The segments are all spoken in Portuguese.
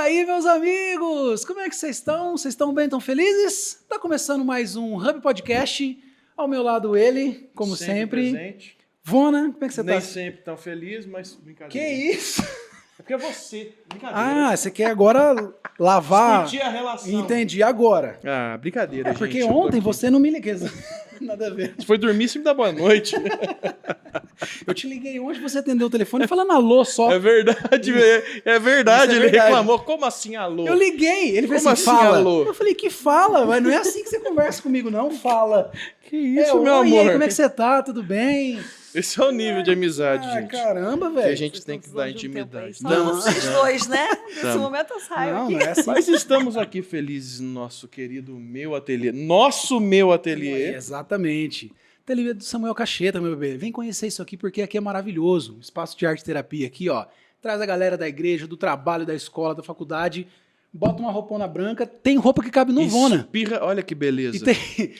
aí, meus amigos? Como é que vocês estão? Vocês estão bem, estão felizes? Tá começando mais um Hub Podcast. Ao meu lado ele, como sempre. Presente. Vona, como é que você Nem tá? sempre tão feliz, mas brincadeira. Que isso? É porque é você. Brincadeira. Ah, você quer agora lavar? Discutir a relação. Entendi, agora. Ah, brincadeira, gente. Porque eu tô ontem aqui. você não me ligou. Nada a ver. Você foi dormir sem me dar boa noite. Eu te liguei hoje, você atendeu o telefone falando alô só. É verdade, é verdade. Isso é Ele verdade. reclamou. Como assim, alô? Eu liguei, ele falou Como assim, assim, fala. alô? Eu falei, que fala? Mas não é assim que você conversa comigo, não, fala. Que isso, meu oi, amor? E aí, como é que você tá? Tudo bem? Esse é o nível de amizade, Ah, gente. caramba, Que a velho. gente tem que dar intimidade. Não, Não, Os dois, né? Nesse Tamo. momento eu saio Não, aqui. não é assim. mas estamos aqui felizes no nosso querido meu ateliê. Nosso meu ateliê. Exatamente. Ateliê do Samuel Cacheta, meu bebê. Vem conhecer isso aqui porque aqui é maravilhoso. Um espaço de arte e terapia aqui, ó. Traz a galera da igreja, do trabalho, da escola, da faculdade. Bota uma roupona branca. Tem roupa que cabe no Vona. Espirra, olha que beleza. E tem...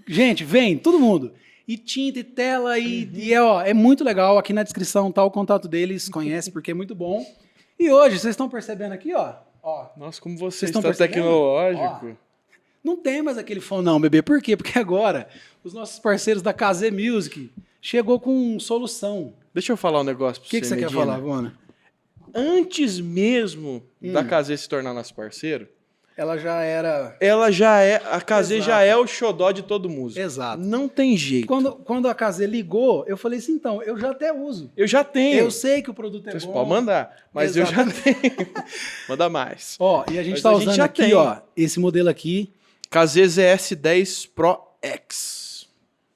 Gente, vem, todo mundo. E tinta e tela e é muito legal. Aqui na descrição tá o contato deles. Conhece porque é muito bom. E hoje, vocês estão percebendo aqui, ó. Nossa, como você Vocês estão está percebendo? tecnológico. Não tem mais aquele fone não, bebê. Por quê? Porque agora os nossos parceiros da KZ Music chegou com solução. Deixa eu falar um negócio pra O que você quer Medina. falar, Vona? Antes mesmo da KZ se tornar nosso parceiro, Ela já era... a KZ Exato. já é o xodó de todo músico. Exato. Não tem jeito. Quando a KZ ligou, eu falei assim, então, eu já até uso. Eu já tenho. Eu sei que o produto é Vocês bom. podem mandar, mas eu já tenho. Manda mais. Ó, e a gente Mas tá a gente usando já aqui, tem. ó, esse modelo aqui. KZ ZS10 Pro X.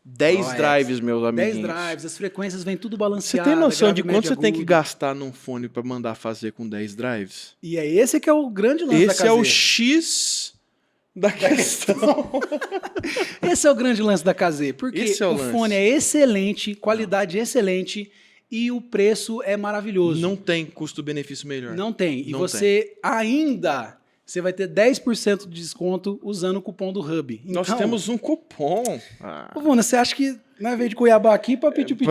10 Pro X. drives, meus 10 amiguinhos. drives, as frequências vêm tudo Você balanceado. tem noção grave, de quanto médio, você tem que agudo. gastar num fone pra mandar fazer com 10 drives? E é esse que é o grande lance da KZ. Esse é o X da questão. Esse é o grande lance da KZ, porque Esse é o o lance. fone é excelente, qualidade excelente e o preço é maravilhoso. Não tem custo-benefício melhor. Não tem. E Não você ainda você vai ter 10% de desconto usando o cupom do Hub. Nós Então, temos um cupom. Ô, Vona, você acha que não veio de Cuiabá aqui pra pedir pra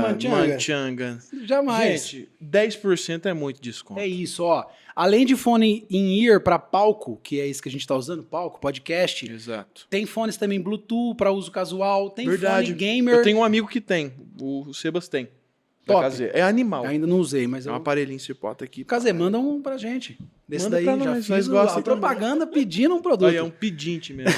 Manchanga? Manchanga. Jamais. Gente, 10% é muito desconto. É isso, ó. Além de fone in-ear para palco, que é esse que a gente tá usando, palco, podcast, Exato. tem fones também Bluetooth para uso casual, tem Verdade. fone gamer. Eu tenho um amigo que tem. O Sebas tem. Da Top. KZ. É animal. Ainda não usei, mas É um eu... aparelhinho cipota aqui. Kazê, manda um pra gente. Desse Manda daí, pra já nós, fiz nós a gostamos propaganda pedindo um produto. Aí é um pedinte mesmo.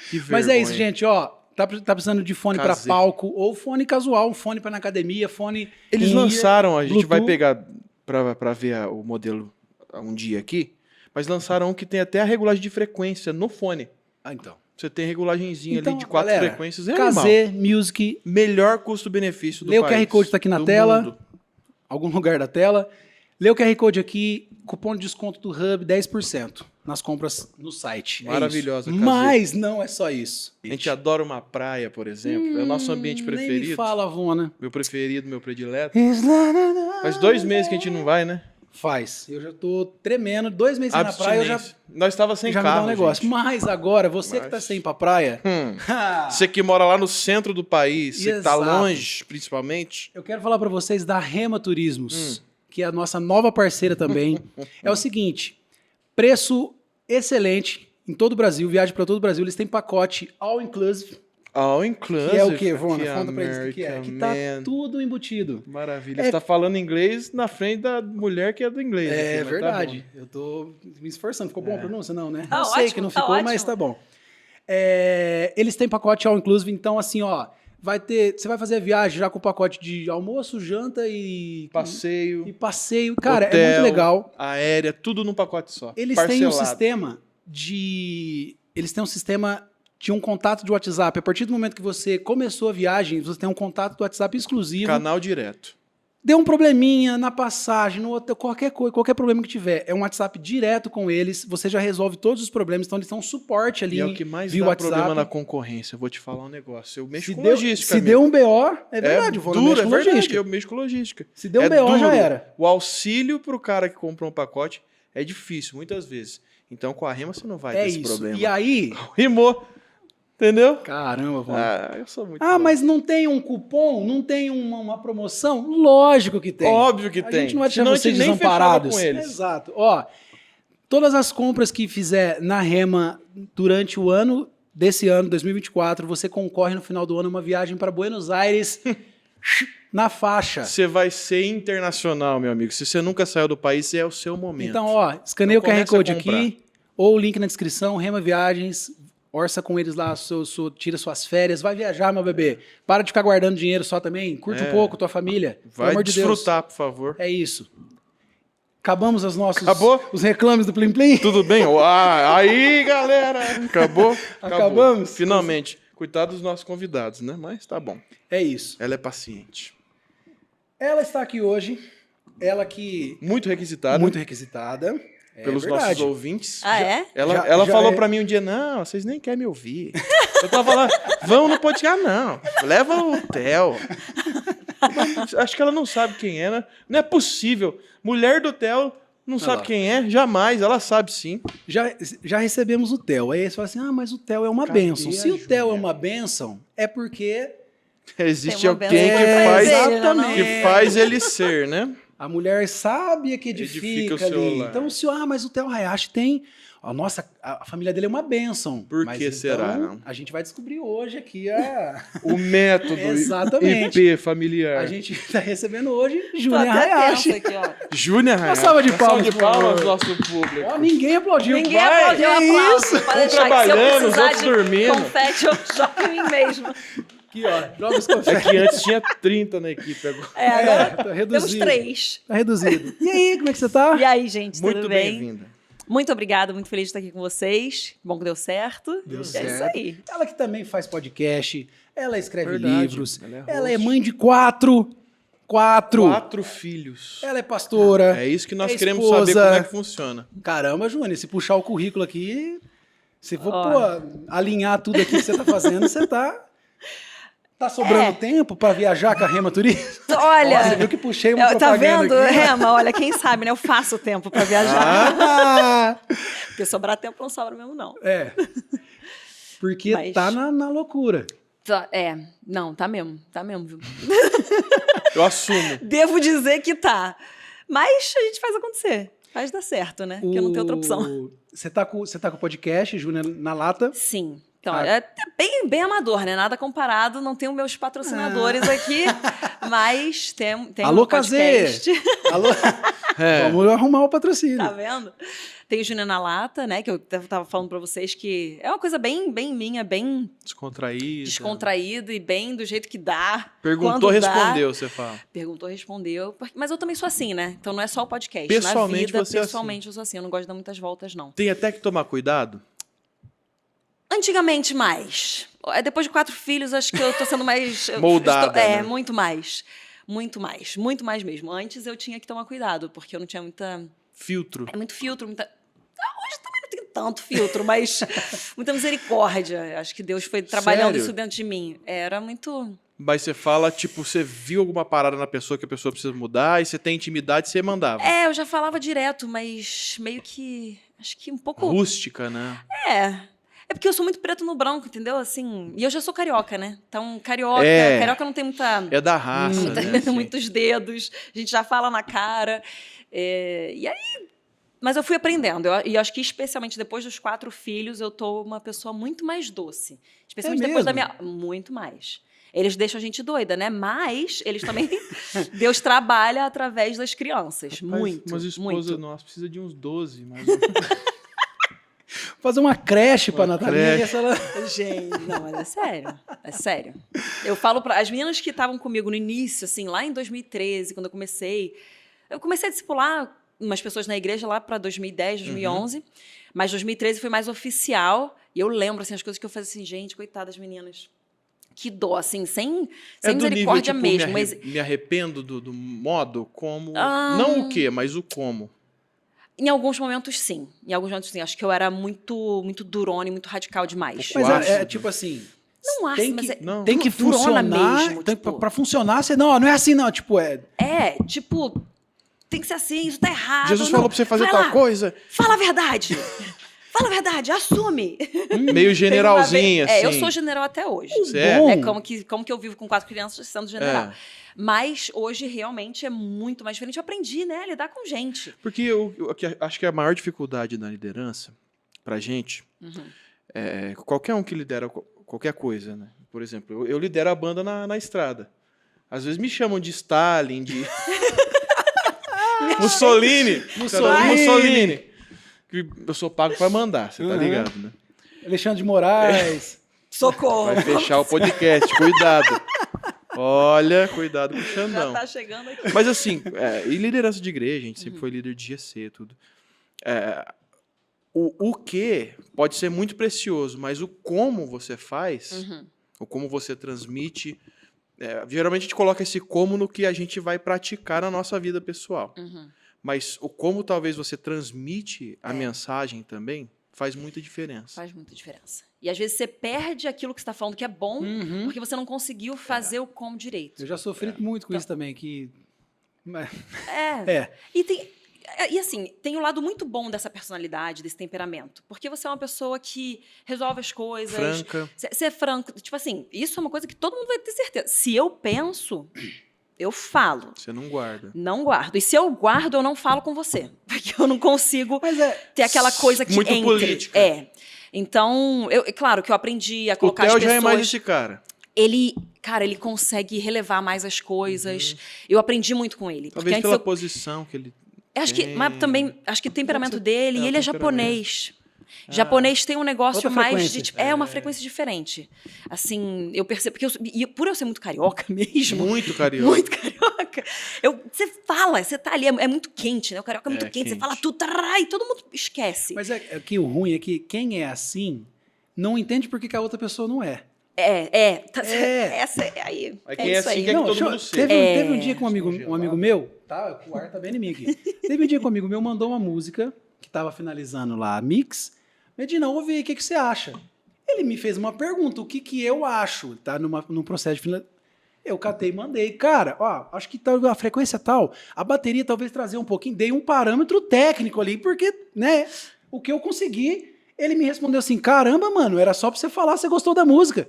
Que Mas é isso, vergonha. gente, ó. Tá precisando de fone pra KZ. palco ou fone casual, um fone pra na academia, fone... Eles in-ear, lançaram, a gente vai Bluetooth. pegar pra ver o modelo um dia aqui, mas lançaram um que tem até a regulagem de frequência no fone. Ah, então. Você tem regulagenzinha Então, ali de 4 galera, frequências. É animal. KZ Music, Melhor custo-benefício do lê o país. QR Code tá aqui na do tela. mundo. Algum lugar da tela. Lê o QR Code aqui, cupom de desconto do Hub, 10% nas compras no site. Maravilhosa, É isso. KZ. Mas não é só isso. A gente adora uma praia, por exemplo. É o nosso ambiente Nem me preferido. fala, Vona. Meu preferido, meu predileto. Faz 2 meses que a gente não vai, né? Faz. Eu já tô tremendo. 2 meses sem na praia, eu já, Abstinência. Nós estava sem já me carro, dá um negócio. gente. Mas agora, você que tá sem ir pra praia... Você que mora lá no centro do país, você que tá Exato. longe, principalmente. Eu quero falar para vocês da Rema Turismos, que é a nossa nova parceira também. É o seguinte, preço excelente em todo o Brasil, viagem para todo o Brasil. Eles têm pacote all inclusive, All inclusive. que é o quê, Vona? que Conta pra eles o que é. Que American tá man. tudo embutido. Maravilha. É- Você tá falando inglês na frente da mulher que é do inglês. É aqui, mas tá verdade. Eu tô me esforçando. Ficou bom a pronúncia, não, né? Tá Eu sei ótimo, que não tá ficou, ótimo. mas tá bom. Eles têm pacote all inclusive, então assim, ó, você vai fazer a viagem já com o pacote de almoço, janta e bom. Passeio, e passeio. Cara, é hotel, muito legal. aérea, tudo num pacote só. Eles têm um Parcelado. sistema de. Eles têm um sistema de um contato de WhatsApp. A partir do momento que você começou a viagem, você tem um contato do WhatsApp exclusivo. Canal direto. Deu um probleminha na passagem, no hotel, qualquer coisa, qualquer problema que tiver, é um WhatsApp direto com eles. Você já resolve todos os problemas. Então eles têm um suporte ali E é o que mais via dá WhatsApp. problema na concorrência. Eu vou te falar um negócio. Eu mexo Se com deu, logística. se amigo. deu um BO, é verdade, é vou duro, mexer é com verdade. logística. Eu mexo com logística. Se deu um É BO, já duro. era. O auxílio pro cara que comprou um pacote é difícil, muitas vezes. Então com a Rema você não vai ter esse isso. problema. E aí, Rimou. Entendeu? Caramba, mano. Ah, eu sou muito Ah, bom. mas não tem um cupom? Não tem uma promoção? Lógico que tem. Óbvio que A tem. gente não vai deixar Senão a vocês gente nem fechava desamparados. com eles. Exato. Ó, todas as compras que fizer na Rema durante o ano desse ano, 2024, você concorre no final do ano a uma viagem para Buenos Aires na faixa. Você vai ser internacional, meu amigo. Se você nunca saiu do país, é o seu momento. Então, ó, escaneia Então o QR começa a Code comprar. aqui, ou o link na descrição, Rema Viagens, orça com eles lá, tira suas férias, vai viajar, meu bebê. Para de ficar guardando dinheiro só também, curte um pouco tua família. Pelo Vai amor de Deus. desfrutar, por favor. É isso. Acabamos Acabou? os reclames do Plim Plim? Tudo bem? Aí, galera! Acabou? Acabamos? Finalmente. Coitado dos nossos convidados, né? Mas tá bom. É isso. Ela é paciente. Ela está aqui hoje, ela que Muito requisitada muito requisitada. É pelos verdade. nossos ouvintes. Ah, é? Ela Já falou é. pra mim um dia, não, vocês nem querem me ouvir. Eu tava lá, vão no podcast, não. Leva o Theo. Mas acho que ela não sabe quem é, né? Não é possível. Mulher do Theo não sabe lá. quem é, jamais. Ela sabe sim. Já recebemos o Theo. Aí você fala assim, mas o Theo é uma Cadê bênção. a Se o Theo é Júlia? uma bênção, é porque Existe Tem uma alguém benção que pra faz, ele, né, não? que faz ele ser, né? a mulher sábia que Edifica edifica o seu ali. lar. Então, mas o Theo Hayashi tem... Nossa, a família dele é uma bênção. Por Mas que então, será? A gente vai descobrir hoje aqui O método Exatamente. IP familiar. A gente está recebendo hoje Tô Júnior até Hayashi. tensa aqui, ó. Júnior Uma salva de palmas, de por palmas favor. nosso público. Ó, ninguém aplaudiu. Ninguém Vai, aplaudiu, eu que aplaudo. isso? Pode deixar que se eu trabalhando, os precisar outros de dormindo. confete, eu jogo em mim mesmo. Aqui, ó, joga os É confetes. que antes tinha 30 na equipe agora. Agora tá temos reduzido. 3. Tá reduzido. E aí, como é que você tá? E aí, gente, Muito tudo bem? bem-vinda. Muito obrigada, muito feliz de estar aqui com vocês. Bom que deu certo. Deu É certo. isso aí. Ela que também faz podcast, ela escreve Verdade, livros, ela é ela é host. mãe de quatro. 4 filhos. Ela é pastora. É isso que nós é queremos esposa. saber como é que funciona. Caramba, Júnior, se puxar o currículo aqui, se for Ó. alinhar tudo aqui que você tá fazendo, você tá sobrando tempo pra viajar com a Rema Turismo? Olha, Você viu que puxei uma tá propaganda vendo, aqui? Rema? Olha, quem sabe, né? Eu faço tempo pra viajar. Ah, Porque sobrar tempo não sobra mesmo, não. é. Porque Mas- tá na loucura. Não, tá mesmo, viu? Eu assumo. Devo dizer que tá. Mas a gente faz acontecer. Faz dar certo, né? Porque não tem outra opção. Você tá com o podcast, Júnior, na lata. Sim. Então, Ah. é bem amador, né? Nada comparado, não tenho meus patrocinadores aqui, mas tem Alô, um podcast. Alô? É. Vamos arrumar o patrocínio. Tá vendo? Tem o Júnior na Lata, né? Que eu tava falando pra vocês que é uma coisa bem minha, bem Descontraída. descontraída e bem do jeito que dá. Perguntou, quando dá. respondeu, você fala. Perguntou, respondeu. Mas eu também sou assim, né? Então não é só o podcast. Pessoalmente, Na vida, você é assim. pessoalmente, eu sou assim. Eu não gosto de dar muitas voltas, não. Tem até que tomar cuidado. Antigamente, mais. Depois de 4 filhos, acho que eu tô sendo mais... Moldada, né? muito mais. Muito mais mesmo. Antes eu tinha que tomar cuidado, porque eu não tinha muita... Filtro. muito filtro, muita... Hoje também não tenho tanto filtro, mas muita misericórdia. Acho que Deus foi trabalhando Sério? isso dentro de mim. Era muito... Mas você fala, tipo, você viu alguma parada na pessoa que a pessoa precisa mudar e você tem intimidade, você mandava. Eu já falava direto, mas meio que... Acho que um pouco... Rústica, né? É porque eu sou muito preto no branco, entendeu? Assim, e eu já sou carioca, né? Então, carioca não tem muita... É da raça, né? Assim. muitos dedos, a gente já fala na cara. E aí... Mas eu fui aprendendo. E eu acho que, especialmente depois dos 4 filhos, eu tô uma pessoa muito mais doce. Especialmente depois da mesmo? minha... Muito mais. Eles deixam a gente doida, né? Mas eles também... Deus trabalha através das crianças. Muito, Mas esposa muito. nossa precisa de uns 12. Mas... Fazer uma creche pra Uma Natalinha. creche. Ela... Gente, não, mas é sério. É sério. Eu falo para as meninas que estavam comigo no início, assim, lá em 2013, quando eu comecei a discipular umas pessoas na igreja lá para 2010, 2011, mas 2013 foi mais oficial, e eu lembro, assim, as coisas que eu fazia assim, gente, coitadas meninas. Que dó, assim, sem É do misericórdia nível, tipo, mesmo. me arrependo do modo como... Ah. Não o quê, mas o como. Em alguns momentos, sim. Acho que eu era muito durona e muito radical demais. Mas Ácido. é tipo assim... Não acho, tem mas que, é não. tem que durona funcionar. mesmo, Tem, tipo. pra funcionar, você não é assim, não. Tipo, Tipo, tem que ser assim, isso tá errado. Jesus não. falou pra você fazer Vai tal lá, coisa. Fala a verdade. Fala a verdade, assume. Meio generalzinho, assim. Eu sou general até hoje. Você é? É como que eu vivo com 4 crianças sendo general. É. Mas hoje realmente é muito mais diferente. Eu aprendi, né, a lidar com gente. Porque acho que a maior dificuldade na liderança, pra gente, é qualquer um que lidera qualquer coisa, né? Por exemplo, eu lidero a banda na estrada. Às vezes me chamam de Stalin, de Mussolini. Mussolini. Que eu sou pago pra mandar, você tá ligado, né? Alexandre de Moraes. Socorro. Vai fechar o podcast, cuidado. Olha, cuidado com o Xandão. Já tá chegando aqui. Mas assim, e liderança de igreja, a gente sempre foi líder de GC, tudo. O que pode ser muito precioso, mas o como você faz, o como você transmite, geralmente a gente coloca esse como no que a gente vai praticar na nossa vida pessoal. Mas o como talvez você transmite a mensagem também faz muita diferença. Faz muita diferença. E às vezes você perde aquilo que você está falando que é bom, porque você não conseguiu fazer o como direito. Eu já sofri muito com isso também, que... E assim, tem um lado muito bom dessa personalidade, desse temperamento. Porque você é uma pessoa que resolve as coisas. Franca. Você é franco. Tipo assim, isso é uma coisa que todo mundo vai ter certeza. Se eu penso, eu falo. Você não guarda. Não guardo. E se eu guardo, eu não falo com você. Porque eu não consigo Mas ter aquela coisa que muito entre. política. Então, claro que eu aprendi a O colocar Theo as já pessoas... é mais esse cara. Ele consegue relevar mais as coisas. Eu aprendi muito com ele. Talvez antes pela posição que ele mas também, acho que o temperamento dele, ele é temperamento. japonês. Japonês tem um negócio Outra mais frequência. de, uma frequência diferente. Assim, eu percebo, porque por eu ser muito carioca mesmo. Muito carioca. Muito carioca. Você fala, você tá ali, é muito quente, né? O carioca é muito quente, você fala tudo, e todo mundo esquece. Mas é que o ruim é que quem é assim não entende por que a outra pessoa não é. Essa é aí. Aí É quem é isso assim aí. quer que todo mundo seja. Teve um dia com um amigo meu, tá? O ar tá bem em mim aqui. Teve um dia com um amigo meu, mandou uma música que tava finalizando lá a mix. Medina, ouve aí, o que você acha? Ele me fez uma pergunta, o que eu acho, tá? Num processo de finalização. Eu catei e mandei. Cara, acho que a frequência tal, a bateria talvez trazer um pouquinho, dei um parâmetro técnico ali, porque, né, o que eu consegui, ele me respondeu assim, caramba, mano, era só pra você falar se você gostou da música.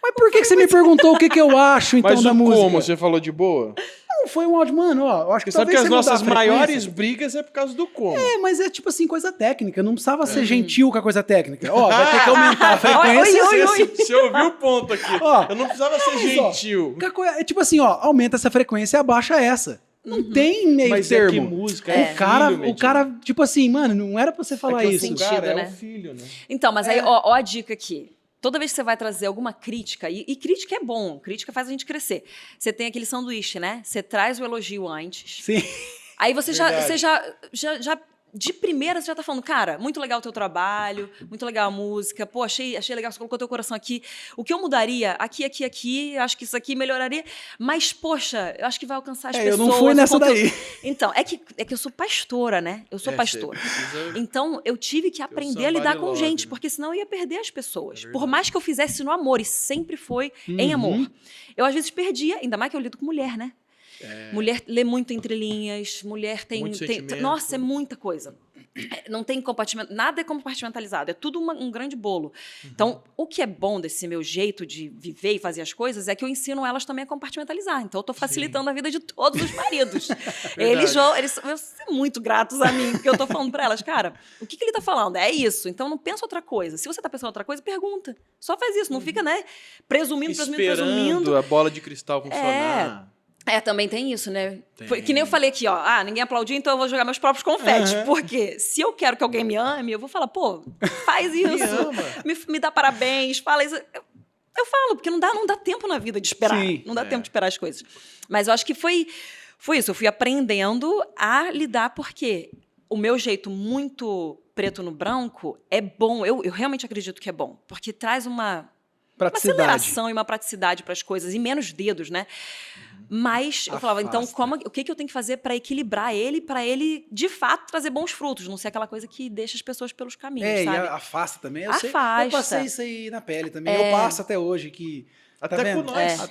Mas por que você me perguntou o que eu acho, então, Mas da o música? como? Você falou de boa? Não, foi um áudio, mano, eu acho que Porque sabe que talvez as você mudar nossas a frequência- maiores brigas é por causa do como. mas é tipo assim, coisa técnica, não precisava ser gentil com a coisa técnica. Vai ter que aumentar a frequência. Oi. Você ouviu o ponto aqui. Eu não precisava ser mas, ó, gentil. É tipo assim, aumenta essa frequência e abaixa essa. Não tem meio Mas termo. é que música O cara, Medina. tipo assim, mano, não era pra você falar É que isso. o cara é né? o filho, né? Então, mas aí, ó a dica aqui. Toda vez que você vai trazer alguma crítica, e crítica é bom, crítica faz a gente crescer. Você tem aquele sanduíche, né? Você traz o elogio antes. Sim. Aí você Verdade. já de primeira, você já tá falando, cara, muito legal o teu trabalho, muito legal a música, pô, achei legal, você colocou teu coração aqui. O que eu mudaria aqui, acho que isso aqui melhoraria, mas, poxa, eu acho que vai alcançar as pessoas. Eu não fui nessa daí. Então, é que eu sou pastora, né? Eu sou pastora. Então, eu tive que aprender a lidar com somebody gente, love, né? porque senão eu ia perder as pessoas. É Por mais que eu fizesse no amor, e sempre foi em amor. Eu, às vezes, perdia, ainda mais que eu lido com mulher, né? Mulher lê muito entre linhas, mulher tem... Muito sentimento. Nossa, é muita coisa. Não tem compartimento, nada é compartimentalizado, é tudo um grande bolo. Então, o que é bom desse meu jeito de viver e fazer as coisas é que eu ensino elas também a compartimentalizar. Então, eu estou facilitando a vida de todos os maridos. eles são muito gratos a mim, porque eu estou falando para elas, cara, o que ele está falando? É isso, então não pensa outra coisa. Se você está pensando outra coisa, pergunta. Só faz isso, não fica, né, presumindo. Esperando a bola de cristal funcionar. Também tem isso, né? Tem. Que nem eu falei aqui, ninguém aplaudiu, então eu vou jogar meus próprios confetes. Porque se eu quero que alguém me ame, eu vou falar, pô, faz isso. me dá parabéns, fala isso. Eu falo, porque não dá tempo na vida de esperar. Sim, não dá tempo de esperar as coisas. Mas eu acho que foi isso. Eu fui aprendendo a lidar, porque o meu jeito muito preto no branco é bom. Eu realmente acredito que é bom. Porque traz uma aceleração e uma praticidade para as coisas, e menos dedos, né? Mas eu falava, então, o que eu tenho que fazer para equilibrar ele, para ele, de fato, trazer bons frutos, não ser aquela coisa que deixa as pessoas pelos caminhos, sabe? E afasta também. Eu passei isso aí na pele também. Eu passo até hoje que... Até tá vendo? com nós.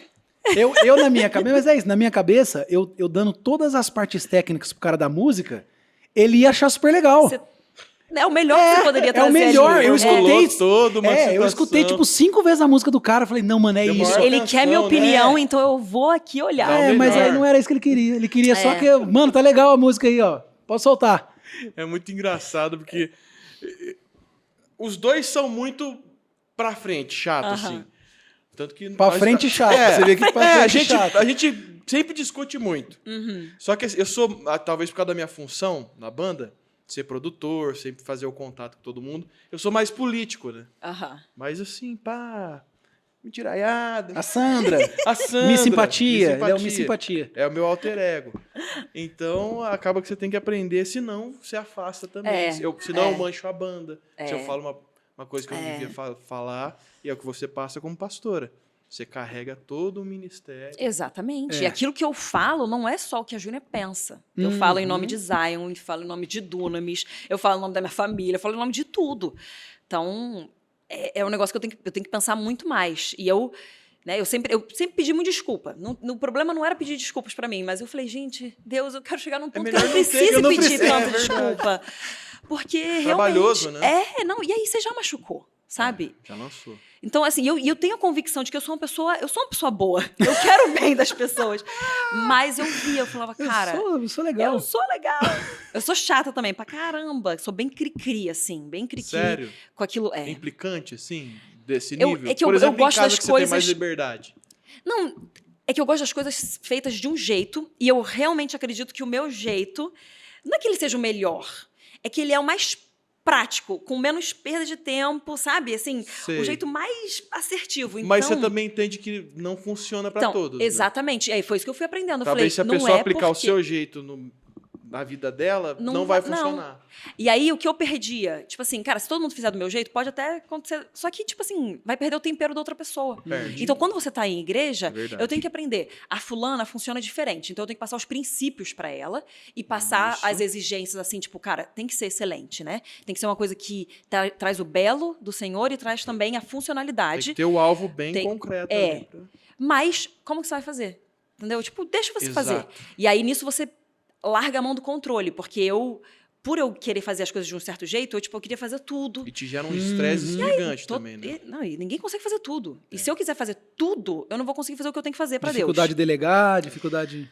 Eu na minha cabeça, mas é isso, na minha cabeça, eu dando todas as partes técnicas pro cara da música, ele ia achar super legal. É o melhor que você poderia trazer o melhor. ali. Eu escutei. Toda uma eu escutei, situação. tipo, 5 vezes a música do cara. Eu falei, não, mano, é Deu isso. maior Ele atenção, quer minha né? opinião, então eu vou aqui olhar. Dá o É, mas melhor. aí não era isso que ele queria. Ele queria só É. que. Mano, tá legal a música aí, ó. Pode soltar. É muito engraçado, porque os dois são muito pra frente, chato, Aham. assim. Tanto que Pra frente, chato. Você vê que pra a frente, chato. gente sempre discute muito. Só que eu sou, talvez por causa da minha função na banda, ser produtor, sempre fazer o contato com todo mundo, eu sou mais político, né? Aham. Mas assim, pá, mentiraiada. A Sandra. A Sandra. Miss Simpatia. Ele é o Miss Simpatia. É o meu alter ego. Então, acaba que você tem que aprender, senão você afasta também. É, Senão eu mancho a banda. Se eu É. falo uma coisa que eu não devia falar, e é o que você passa como pastora. Você carrega todo o ministério. Exatamente. É. E aquilo que eu falo não é só o que a Júnia pensa. Eu falo em nome de Zion, eu falo em nome de Dunamis, eu falo em nome da minha família, eu falo em nome de tudo. Então, é um negócio que eu tenho que pensar muito mais. E eu sempre pedi muito desculpa. O problema não era pedir desculpas pra mim, mas eu falei, gente, Deus, eu quero chegar num ponto que eu melhor não não ter, preciso eu não pedir preciso, tanta é verdade. desculpa. Porque Trabalhoso, realmente... né? Não, e aí você já machucou, sabe? Já lançou. Então, assim, eu tenho a convicção de que eu sou uma pessoa boa. Eu quero o bem das pessoas. Mas eu falava, cara, Eu sou legal. eu sou legal. Eu sou chata também, pra caramba. Sou bem cri-cri, assim, bem cri-cri. Sério? Com aquilo, É implicante, assim, desse Eu- nível? é que Por eu exemplo, gosto em casa das que você tem mais coisas- liberdade. Não, é que eu gosto das coisas feitas de um jeito, e eu realmente acredito que o meu jeito, não é que ele seja o melhor, é que ele é o mais prático, com menos perda de tempo, sabe? Assim, Sei. o jeito mais assertivo. Mas você Então- também entende que não funciona pra Então, todos, né? exatamente. E aí foi isso que eu fui aprendendo. Eu Talvez se a falei, não pessoa é aplicar o porque... seu jeito na vida dela, não vai funcionar. E aí, o que eu perdia? Tipo assim, cara, se todo mundo fizer do meu jeito, pode até acontecer. Só que, tipo assim, vai perder o tempero da outra pessoa. Perde. Então, quando você tá em igreja, É verdade. eu tenho que aprender. A fulana funciona diferente. Então, eu tenho que passar os princípios pra ela e passar Isso. as exigências, assim, tipo, cara, tem que ser excelente, né? Tem que ser uma coisa que traz o belo do Senhor e traz também a Tem funcionalidade. que ter o alvo bem Tem- concreto. é. ali pra- Mas, como que você vai fazer? Entendeu? Tipo, deixa você fazer. Exato. E aí, nisso, você larga a mão do controle. Porque por eu querer fazer as coisas de um certo jeito, eu queria fazer tudo. E te gera um estresse gigante também, né? E ninguém consegue fazer tudo. E se eu quiser fazer tudo, eu não vou conseguir fazer o que eu tenho que fazer pra Deus. Dificuldade de delegar, dificuldade.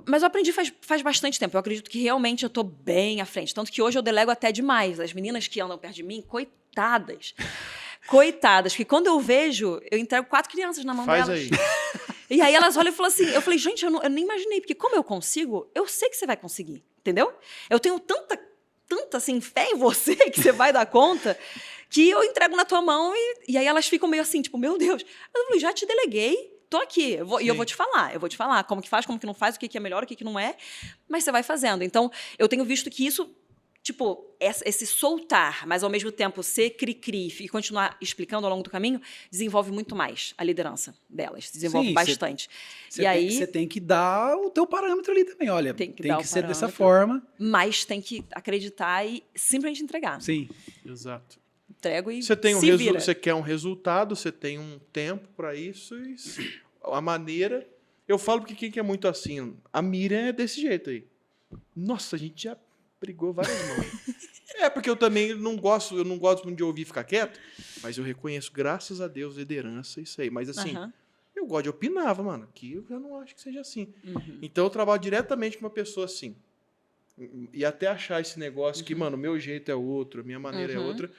Mas eu aprendi faz bastante tempo. Eu acredito que realmente eu tô bem à frente. Tanto que hoje eu delego até demais. As meninas que andam perto de mim, coitadas. Coitadas, que quando eu vejo, eu entrego 4 crianças na mão Faz delas. aí. E aí elas olham e falam assim, eu falei, gente, eu nem imaginei, porque como eu consigo, eu sei que você vai conseguir, entendeu? Eu tenho tanta assim, fé em você que você vai dar conta, que eu entrego na tua mão e aí elas ficam meio assim, tipo, meu Deus. Eu falei, já te deleguei, tô aqui, e eu vou te falar como que faz, como que não faz, o que é melhor, o que não é, mas você vai fazendo. Então, eu tenho visto que isso, tipo, esse soltar, mas ao mesmo tempo ser cri-cri e continuar explicando ao longo do caminho, desenvolve muito mais a liderança delas, desenvolve Sim, bastante. Você tem que dar o teu parâmetro ali também. Olha, Tem tem que dar que o ser dessa parâmetro. forma. Mas tem que acreditar e simplesmente entregar. Sim. Exato. Entrego e Você tem se vira. você quer um resultado, você tem um tempo pra isso e a maneira. Eu falo porque quem que é muito assim, a Miriam é desse jeito aí. Nossa, a gente já brigou várias mãos. Porque eu também não gosto muito de ouvir e ficar quieto, mas eu reconheço, graças a Deus, liderança, isso aí. Mas assim, Aham. eu gosto de opinar, mano. Aqui eu já não acho que seja assim. Uhum. Então eu trabalho diretamente com uma pessoa assim. E até achar esse negócio que, mano, o meu jeito é outro, a minha maneira é Uhum. outra.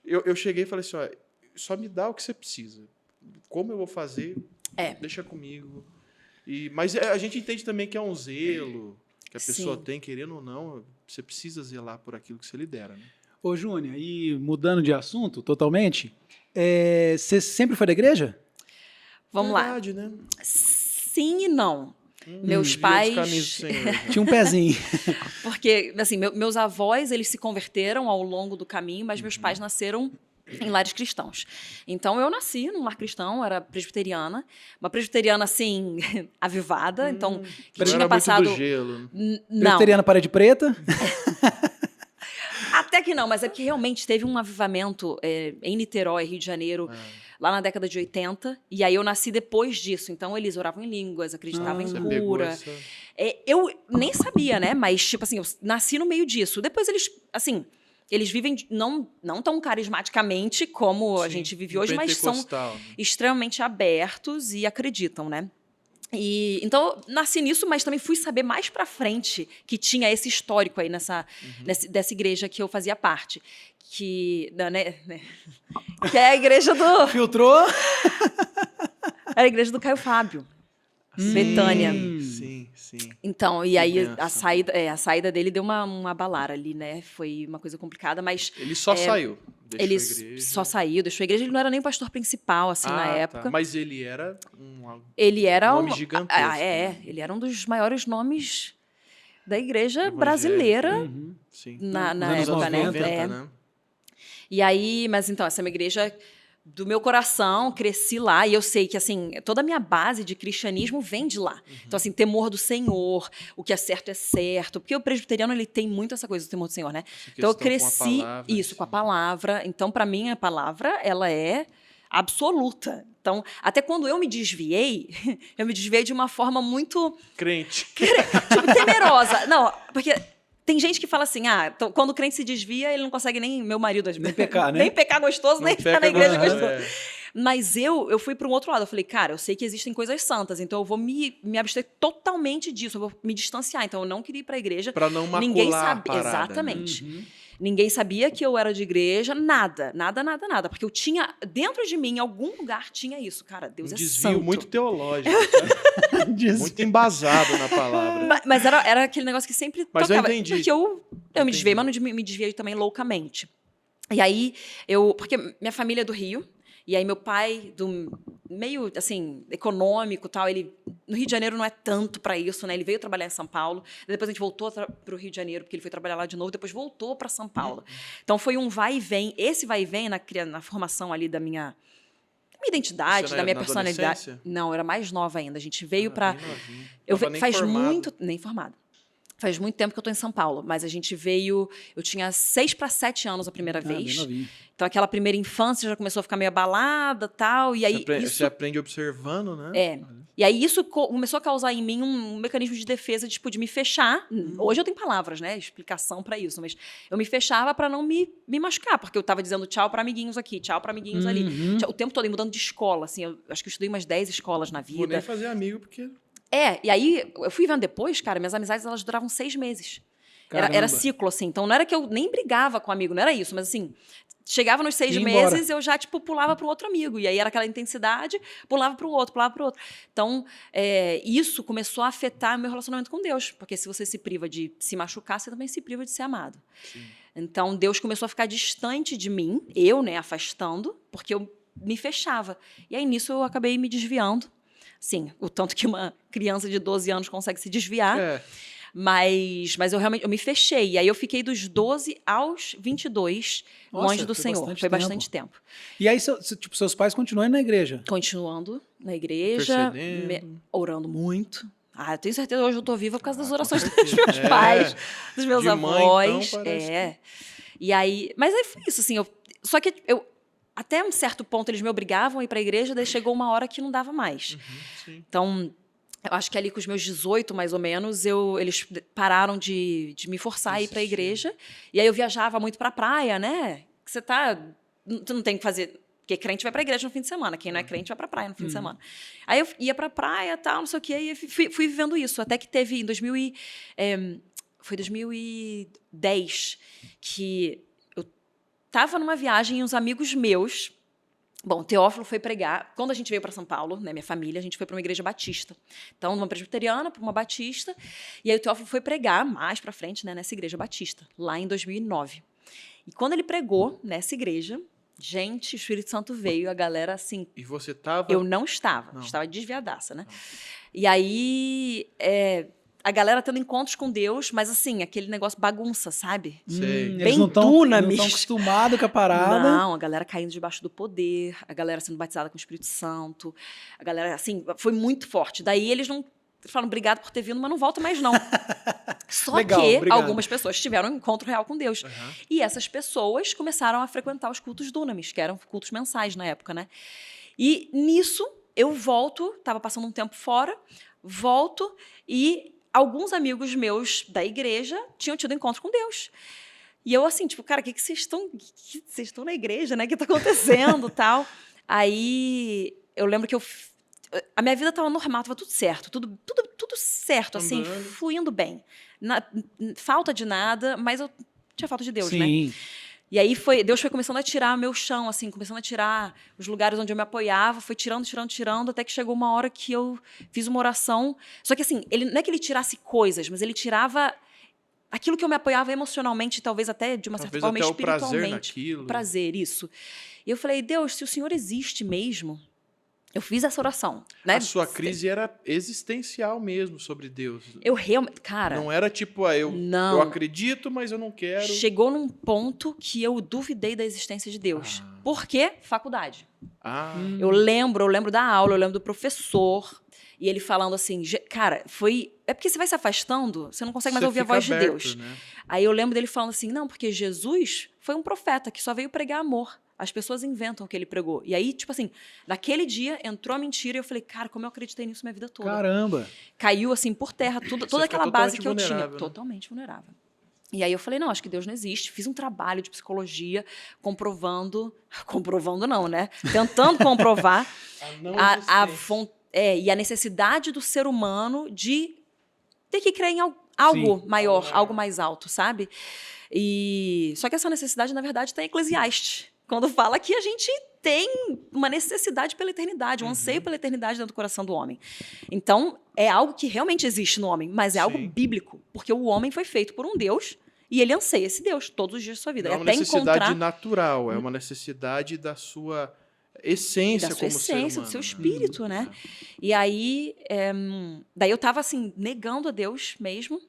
Eu cheguei e falei assim, ó, só me dá o que você precisa. Como eu vou fazer, deixa comigo. Mas a gente entende também que é um zelo que a pessoa Sim. tem, querendo ou não, você precisa zelar por aquilo que você lidera, né? Ô, Júnior, e mudando de assunto totalmente, você sempre foi da igreja? Vamos lá. Verdade, né? Sim e não. Meus Desvia dos pais... caminhos do Senhor, né? Tinha um pezinho. Porque, assim, meus avós, eles se converteram ao longo do caminho, mas meus pais nasceram em lares cristãos. Então, eu nasci num lar cristão, era presbiteriana. Uma presbiteriana, assim, avivada. Então, que Não tinha era passado... muito do gelo. Não. Presbiteriana parede preta. Até que não, mas é porque realmente teve um avivamento em Niterói, Rio de Janeiro, lá na década de 80. E aí eu nasci depois disso. Então, eles oravam em línguas, acreditavam Você em pegou cura. Eu nem sabia, né? Mas, tipo assim, eu nasci no meio disso. Depois eles, assim, eles vivem não tão carismaticamente como a Sim, gente vive no hoje, mas são pentecostal, né? extremamente abertos e acreditam, né? E, então, nasci nisso, mas também fui saber mais pra frente que tinha esse histórico aí dessa igreja que eu fazia parte. Que é a igreja do... Filtrou? Era a igreja do Caio Fábio. Betânia. Sim. Então, e Que aí bênção. a saída dele deu uma balara ali, né? Foi uma coisa complicada, mas Ele só saiu. Deixou ele a igreja. só saiu, deixou a igreja. Ele não era nem o pastor principal, assim, na época. Tá. Mas ele era Ele era nome gigantesco. Né? ele era um dos maiores nomes da igreja Evangélico, brasileira Uhum. Sim. na Nos anos época, 90, né? né? E aí, mas então, essa é uma igreja do meu coração, cresci lá, e eu sei que, assim, toda a minha base de cristianismo vem de lá. Então, assim, temor do Senhor, o que é certo, porque o presbiteriano, ele tem muito essa coisa do temor do Senhor, né? Essa Então, eu questão cresci, com a palavra, isso, com a palavra. Então, para mim, a palavra, ela é absoluta. Então, até quando eu me desviei de uma forma muito Crente. tipo, temerosa. Não, porque tem gente que fala assim, quando o crente se desvia, ele não consegue nem, meu marido, Nem pecar, né? nem pecar gostoso, Não nem estar peca na igreja gostoso, gostoso. é. Mas eu fui para um outro lado. Eu falei, cara, eu sei que existem coisas santas, então eu vou me abster totalmente disso, eu vou me distanciar. Então eu não queria ir para a igreja. Pra não macular Ninguém a sabe, parada, exatamente. Uhum. Ninguém sabia que eu era de igreja, nada. Porque eu tinha, dentro de mim, em algum lugar, tinha isso. Cara, Deus Um é desvio santo. muito teológico, sabe? Muito embasado na palavra. Mas era aquele negócio que sempre Mas eu tocava. entendi. Porque eu me desviei, mas não me desviei também loucamente. E aí, porque minha família é do Rio, e aí meu pai, do meio, assim, econômico e tal, ele, no Rio de Janeiro não é tanto para isso, né? Ele veio trabalhar em São Paulo, depois a gente voltou para o Rio de Janeiro, porque ele foi trabalhar lá de novo, depois voltou para São Paulo. Então foi um vai e vem. Esse vai e vem na formação ali da minha identidade, Você da minha na personalidade. adolescência? Não, eu era mais nova ainda. A gente veio para... Bem novinho. Eu Tava nem faz formado. muito... Nem formada. Faz muito tempo que eu tô em São Paulo, mas a gente veio... Eu tinha 6 para 7 anos a primeira Bem vez. novinho. Então, aquela primeira infância já começou a ficar meio abalada e tal. E aí, Você aprende observando, né? e aí isso começou a causar em mim um mecanismo de defesa, tipo, de me fechar. Hoje eu tenho palavras, né? Explicação para isso. Mas eu me fechava para não me machucar, porque eu tava dizendo tchau para amiguinhos aqui, tchau para amiguinhos ali. O tempo todo, e mudando de escola, assim. Eu acho que eu estudei umas 10 escolas na Vou nem vida. fazer amigo, porque... E aí eu fui vendo depois, cara, minhas amizades, elas duravam 6 meses. Era Caramba. ciclo, assim. Então, não era que eu nem brigava com o amigo, não era isso. Mas, assim, chegava nos 6 Ia embora. meses, eu já, tipo, pulava para um outro amigo. E aí era aquela intensidade, pulava para o outro. Então, isso começou a afetar meu relacionamento com Deus. Porque se você se priva de se machucar, você também se priva de ser amado. Sim. Então, Deus começou a ficar distante de mim, eu, né, afastando, porque eu me fechava. E aí, nisso, eu acabei me desviando. Sim, o tanto que uma criança de 12 anos consegue se desviar. Mas eu realmente me fechei. E aí eu fiquei dos 12 aos 22 Nossa, longe do foi Senhor. bastante Foi tempo. bastante tempo. E aí, tipo, seus pais continuam na igreja? Continuando na igreja, Intercedendo. orando muito. Eu tenho certeza hoje eu estou viva por causa das orações com dos meus certeza. pais, dos meus De mãe, avós. então, parece E aí, mas aí foi isso, assim. Só que até um certo ponto eles me obrigavam a ir para a igreja, daí chegou uma hora que não dava mais. Sim. Então, eu acho que ali com os meus 18, mais ou menos, eles pararam de me forçar a ir para a igreja. E aí eu viajava muito para a praia, né? Que tu não tem que fazer... Porque crente vai para a igreja no fim de semana. Quem não é crente vai para a praia no fim de semana. Aí eu ia para a praia, tal, não sei o quê. E fui vivendo isso. Até que teve, foi 2010, que eu estava numa viagem e uns amigos meus... Bom, Teófilo foi pregar. Quando a gente veio para São Paulo, né, minha família, a gente foi para uma igreja batista. Então, de uma presbiteriana para uma batista. E aí o Teófilo foi pregar mais para frente, né, nessa igreja batista, lá em 2009. E quando ele pregou nessa igreja, gente, o Espírito Santo veio, a galera assim... E você tava... Eu não estava, estava desviadaça, né? E aí... a galera tendo encontros com Deus, mas assim, aquele negócio bagunça, sabe? Sei. Eles Bem não estão dunamis. acostumados com a parada. Não, a galera caindo debaixo do poder, a galera sendo batizada com o Espírito Santo, a galera, assim, foi muito forte. Daí eles não falaram, obrigado por ter vindo, mas não volta mais não. Só Legal, que obrigado. algumas pessoas tiveram um encontro real com Deus. E essas pessoas começaram a frequentar os cultos dunamis, que eram cultos mensais na época, né? E nisso, eu volto, estava passando um tempo fora, volto e... Alguns amigos meus da igreja tinham tido encontro com Deus. E eu assim, tipo, cara, o que vocês estão na igreja, né? O que tá acontecendo, tal? Aí eu lembro que a minha vida tava normal, tava tudo certo, tudo certo, assim, Andando. fluindo bem. Falta de nada, mas eu tinha falta de Deus, né? Sim. E aí Deus foi começando a tirar meu chão, assim, começando a tirar os lugares onde eu me apoiava, foi tirando, até que chegou uma hora que eu fiz uma oração. Só que assim, não é que ele tirasse coisas, mas ele tirava aquilo que eu me apoiava emocionalmente, talvez até de uma certa Talvez forma até o prazer espiritualmente. naquilo. O prazer, isso. E eu falei, Deus, se o Senhor existe mesmo, eu fiz essa oração, né? A sua crise era existencial mesmo sobre Deus. Eu realmente, cara, Não era tipo, eu não. acredito, mas eu não quero. Chegou num ponto que eu duvidei da existência de Deus. Por quê? Faculdade. Eu lembro da aula, eu lembro do professor, e ele falando assim, cara, é porque você vai se afastando, você não consegue mais ouvir a voz de Deus. Né? Aí eu lembro dele falando assim, não, porque Jesus foi um profeta que só veio pregar amor. As pessoas inventam o que ele pregou. E aí, tipo assim, naquele dia entrou a mentira e eu falei, cara, como eu acreditei nisso minha vida toda. Caramba. Caiu assim por terra, toda aquela base que eu tinha. Né? Totalmente vulnerável. E aí eu falei, não, acho que Deus não existe. Fiz um trabalho de psicologia comprovando não, né? Tentando comprovar e a necessidade do ser humano de ter que crer em algo maior, algo mais alto, sabe? Só que essa necessidade, na verdade, está em Eclesiastes, quando fala que a gente tem uma necessidade pela eternidade, um anseio pela eternidade dentro do coração do homem. Então, é algo que realmente existe no homem, mas é algo bíblico, porque o homem foi feito por um Deus e ele anseia esse Deus todos os dias da sua vida. Não é uma necessidade natural, é uma necessidade da sua essência como ser humano. Do seu espírito, né? E aí, daí eu estava assim, negando a Deus mesmo.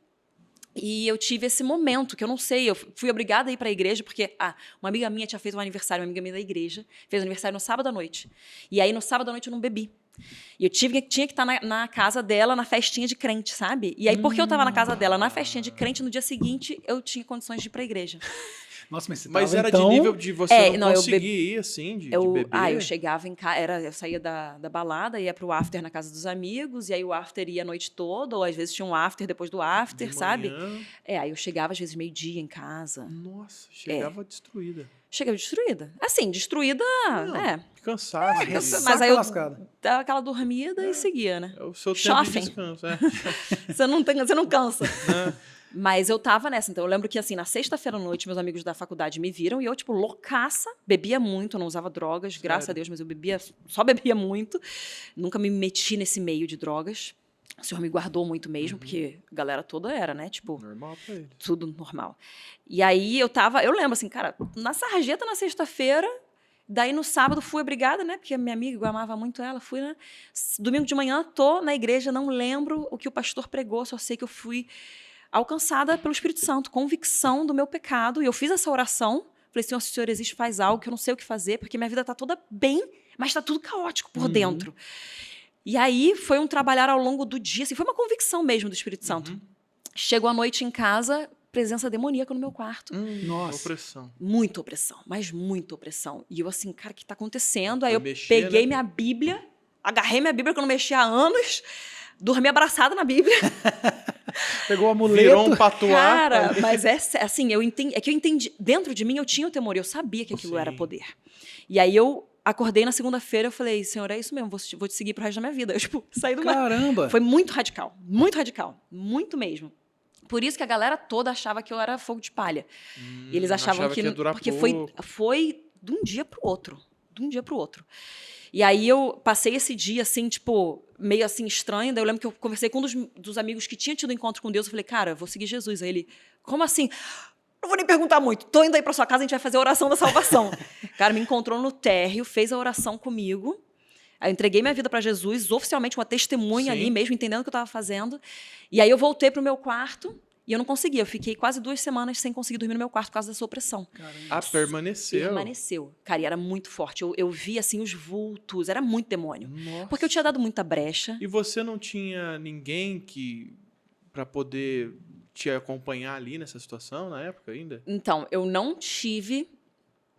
E eu tive esse momento, que eu não sei, eu fui obrigada a ir para a igreja, porque uma amiga minha tinha feito um aniversário, uma amiga minha da igreja, fez aniversário no sábado à noite. E aí, no sábado à noite, eu não bebi. E eu tinha que estar na casa dela, na festinha de crente, sabe? E aí, porque eu estava na casa dela, na festinha de crente, no dia seguinte, eu tinha condições de ir para a igreja. Nossa, mas você Mas tava, era então... de nível de você não conseguir ir, assim, de beber? Eu chegava em casa, eu saía da balada, ia pro after na casa dos amigos, e aí o after ia a noite toda, ou às vezes tinha um after depois do after, sabe? Aí eu chegava às vezes meio-dia em casa. Nossa, chegava destruída. Chegava destruída. Assim, destruída, Cansaço. Mas aí eu dava aquela dormida e seguia, né? É o seu tempo de descanso, Você não cansa. Mas eu tava nessa, então eu lembro que assim, na sexta-feira à noite, meus amigos da faculdade me viram e eu, tipo, loucaça, bebia muito, não usava drogas, graças a Deus, mas eu só bebia muito, nunca me meti nesse meio de drogas. O Senhor me guardou muito mesmo, porque a galera toda era, né, tipo... Normal pra ele. Tudo normal. E aí eu lembro assim, cara, na sarjeta na sexta-feira, daí no sábado fui obrigada, né, porque a minha amiga, eu amava muito ela, fui, né, domingo de manhã tô na igreja, não lembro o que o pastor pregou, só sei que eu fui... alcançada pelo Espírito Santo, convicção do meu pecado. E eu fiz essa oração. Falei, Senhor, se o Senhor existe, faz algo que eu não sei o que fazer, porque minha vida está toda bem, mas está tudo caótico por dentro. E aí foi um trabalhar ao longo do dia. Assim, foi uma convicção mesmo do Espírito Santo. Chegou à noite em casa, presença demoníaca no meu quarto. Nossa. Opressão. Muita opressão, mas muita opressão. E eu assim, cara, o que está acontecendo? Aí eu peguei minha Bíblia, agarrei minha Bíblia que eu não mexia há anos, dormi abraçada na Bíblia. Pegou o amuleto. Virou um patuá. Cara, mas assim, que eu entendi. Dentro de mim eu tinha o temor, eu sabia que aquilo era poder. E aí eu acordei na segunda-feira, eu falei, Senhor, é isso mesmo, vou te seguir pro resto da minha vida. Eu, tipo, saí do Caramba! Foi muito radical, muito mesmo. Por isso que a galera toda achava que eu era fogo de palha. E eles achavam que... Porque foi de um dia pro outro. E aí eu passei esse dia, assim, tipo, meio assim, estranho. Daí eu lembro que eu conversei com um dos amigos que tinha tido encontro com Deus. Eu falei, cara, eu vou seguir Jesus. Aí ele, como assim? Não vou nem perguntar muito. Tô indo aí pra sua casa, a gente vai fazer a oração da salvação. Cara, me encontrou no térreo, fez a oração comigo. Aí eu entreguei minha vida pra Jesus, oficialmente uma testemunha ali mesmo, entendendo o que eu tava fazendo. E aí eu voltei pro meu quarto. E eu não conseguia, eu fiquei quase 2 semanas sem conseguir dormir no meu quarto por causa dessa opressão. Permaneceu? Permaneceu. Cara, e era muito forte. Eu vi, assim, os vultos, era muito demônio. Nossa. Porque eu tinha dado muita brecha. E você não tinha ninguém para poder te acompanhar ali nessa situação, na época ainda? Então, eu não tive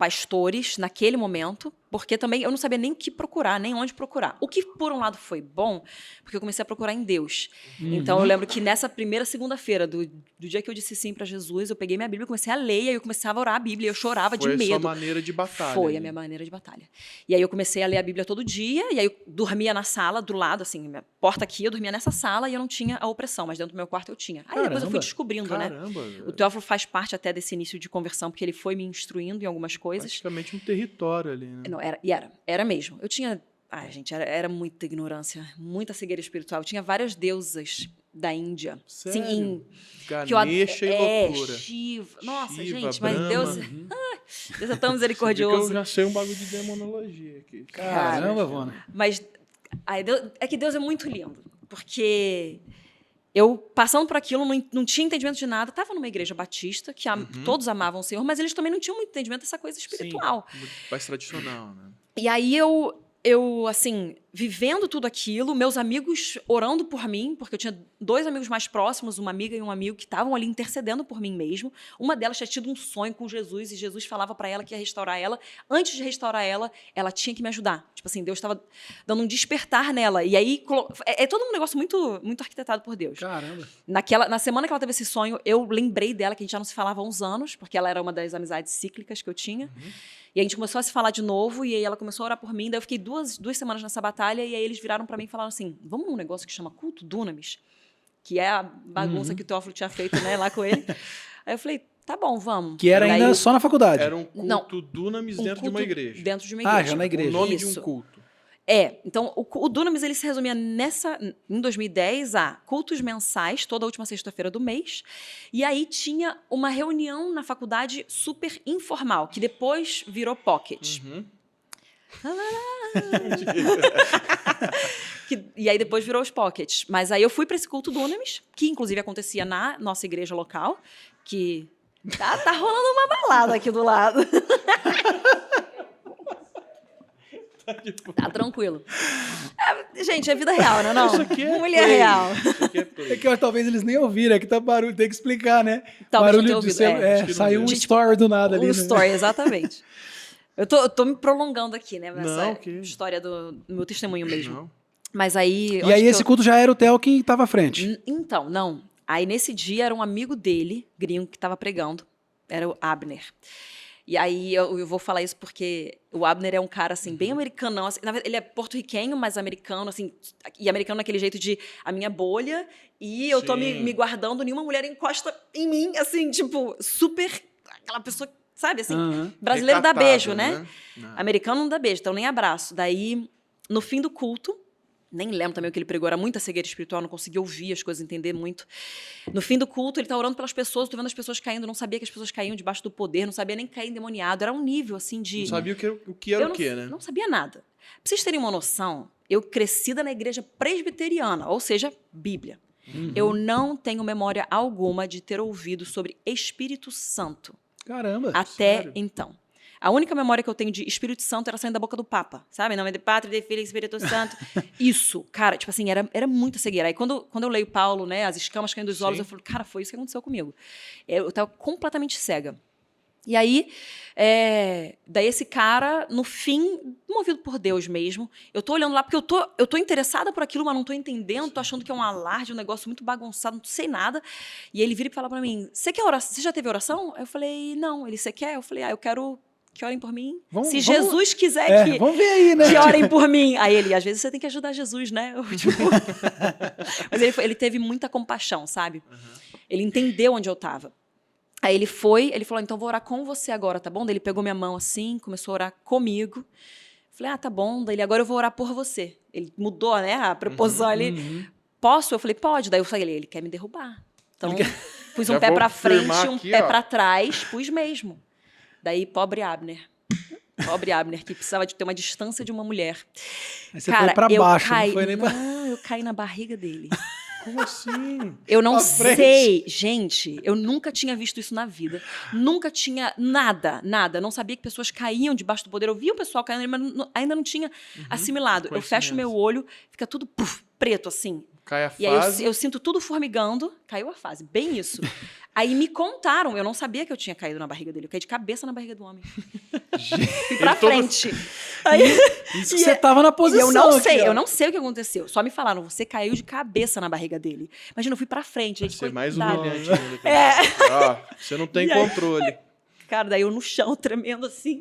pastores naquele momento, porque também eu não sabia nem o que procurar, nem onde procurar. O que, por um lado, foi bom, porque eu comecei a procurar em Deus. Então, eu lembro que nessa primeira segunda-feira, do dia que eu disse sim para Jesus, eu peguei minha Bíblia, comecei a ler, e aí eu começava a orar a Bíblia, e eu chorava de Foi a medo. sua maneira de batalha. Foi né? a minha maneira de batalha. E aí eu comecei a ler a Bíblia todo dia, e aí eu dormia na sala, do lado, assim, minha porta aqui, eu dormia nessa sala e eu não tinha a opressão, mas dentro do meu quarto eu tinha. Aí depois eu fui Caramba. descobrindo, né? Caramba. O Teófilo faz parte até desse início de conversão, porque ele foi me instruindo em algumas coisas. Praticamente um território ali, né? Não, era mesmo. Eu tinha... Ai, gente, era muita ignorância, muita cegueira espiritual. Eu tinha várias deusas da Índia. Sério? Sim, Ganesha e loucura. Shiva. Nossa, Shiva, gente, Brahma. mas Deus... Deus é tão Eu misericordioso. já sei um bagulho de demonologia aqui. Caramba, Vona. Mas é que Deus é muito lindo, porque eu, passando por aquilo, não tinha entendimento de nada. Estava numa igreja batista, que todos amavam o Senhor, mas eles também não tinham muito entendimento dessa coisa espiritual. Sim, mais tradicional, né? E aí eu, assim, vivendo tudo aquilo, meus amigos orando por mim, porque eu tinha 2 amigos mais próximos, uma amiga e um amigo, que estavam ali intercedendo por mim mesmo. Uma delas tinha tido um sonho com Jesus, e Jesus falava para ela que ia restaurar ela. Antes de restaurar ela tinha que me ajudar. Tipo assim, Deus estava dando um despertar nela. E aí, é todo um negócio muito, muito arquitetado por Deus. Caramba. Na semana que ela teve esse sonho, eu lembrei dela, que a gente já não se falava há uns anos, porque ela era uma das amizades cíclicas que eu tinha. E a gente começou a se falar de novo, e aí ela começou a orar por mim. Daí eu fiquei duas semanas nessa batalha, e aí eles viraram para mim e falaram assim, vamos num negócio que chama Culto Dunamis, que é a bagunça que o Teófilo tinha feito, né, lá com ele. Aí eu falei, tá bom, vamos. Que era E ainda aí, só na faculdade. Era um culto dunamis dentro de uma culto igreja. Dentro de uma igreja. Ah, já na igreja. O nome de Isso. um culto. Então, o Dunamis, ele se resumia em 2010, a cultos mensais, toda a última sexta-feira do mês, e aí tinha uma reunião na faculdade super informal, que depois virou Pocket. E aí depois virou os Pockets. Mas aí eu fui para esse culto Dunamis, que inclusive acontecia na nossa igreja local, que tá rolando uma balada aqui do lado. Tá tranquilo. Gente, é vida real, não é? Isso aqui é Mulher play. real. Isso aqui é play. É que talvez eles nem ouviram, é que tá barulho, tem que explicar, né? Talvez não Barulho tenha de ouvido, celular. acho que não Saiu um deu. story do nada ali. Um né? story, exatamente. Eu tô me prolongando aqui, né? Nessa Não, que- história do meu testemunho mesmo. Não. Mas aí... E aí esse culto já era o Theo que tava à frente. Então, não. Aí nesse dia era um amigo dele, gringo, que estava pregando. Era o Abner. E aí eu vou falar isso porque o Abner é um cara, assim, bem americanão. Assim, na verdade, ele é porto-riquenho, mas americano, assim. E americano naquele jeito de a minha bolha. E eu tô Sim. me guardando, nenhuma mulher encosta em mim, assim, tipo, super... Aquela pessoa, sabe, assim... Aham. Brasileiro dá Recatado, beijo, né? Não. Americano não dá beijo, então nem abraço. Daí, no fim do culto, nem lembro também o que ele pregou, era muita cegueira espiritual, não conseguia ouvir as coisas, entender muito. No fim do culto, ele tá orando pelas pessoas, tô vendo as pessoas caindo, não sabia que as pessoas caíam debaixo do poder, não sabia nem cair endemoniado, era um nível, assim, de... Não sabia o que era Eu o que, né? Não sabia nada. Pra vocês terem uma noção, eu crescida na igreja presbiteriana, ou seja, Bíblia. Eu não tenho memória alguma de ter ouvido sobre Espírito Santo. Caramba. Até sério? então. A única memória que eu tenho de Espírito Santo era saindo da boca do Papa, sabe? Em nome do Pátria, de Filho e Espírito Santo. Isso, cara, tipo assim, era muita cegueira. Aí quando eu leio Paulo, né, as escamas caindo dos olhos, Sim. eu falo, cara, foi isso que aconteceu comigo. Eu tava completamente cega. E aí, daí esse cara, no fim, movido por Deus mesmo, eu tô olhando lá, porque eu tô interessada por aquilo, mas não tô entendendo, tô achando que é um alarde, um negócio muito bagunçado, não sei nada. E ele vira e fala pra mim, você quer oração? Você já teve oração? Eu falei, não. Ele, você quer? Eu falei, eu quero que orem por mim. Se Jesus quiser Vamos ver aí, né? que orem por mim. Aí ele, às vezes você tem que ajudar Jesus, né? Eu, tipo... Mas ele teve muita compaixão, sabe? Ele entendeu onde eu tava. Aí ele falou, então vou orar com você agora, tá bom? Daí ele pegou minha mão assim, começou a orar comigo. Falei, tá bom. Daí ele, agora eu vou orar por você. Ele mudou, né, a preposição ali. Posso? Eu falei, pode. Daí eu falei, ele quer me derrubar. Então, pus um Já pé vou pra frente, firmar um aqui, pé ó. pra trás, pus mesmo. Daí, pobre Abner. Pobre Abner, que precisava de ter uma distância de uma mulher. Aí você foi pra baixo, não foi nem pra... Não, eu caí na barriga dele. Como assim? Eu não Pra frente. sei, gente, eu nunca tinha visto isso na vida. Nunca tinha nada. Não sabia que pessoas caíam debaixo do poder. Eu via o pessoal caindo, mas ainda não tinha assimilado. Eu fecho meu olho, fica tudo preto, assim. Cai a E aí fase. eu sinto tudo formigando. Caiu a fase, bem isso. Aí me contaram, eu não sabia que eu tinha caído na barriga dele. Eu caí de cabeça na barriga do homem. Gente, Fui pra frente. Aí, isso que você tava na e posição. eu não aqui, sei, ó. eu não sei o que aconteceu. Só me falaram, você caiu de cabeça na barriga dele. Imagina, eu fui pra frente. Vai Gente, ser mais coitado. humilhante ainda. É. Ó, você não tem E aí? controle. Cara, daí eu no chão, tremendo assim.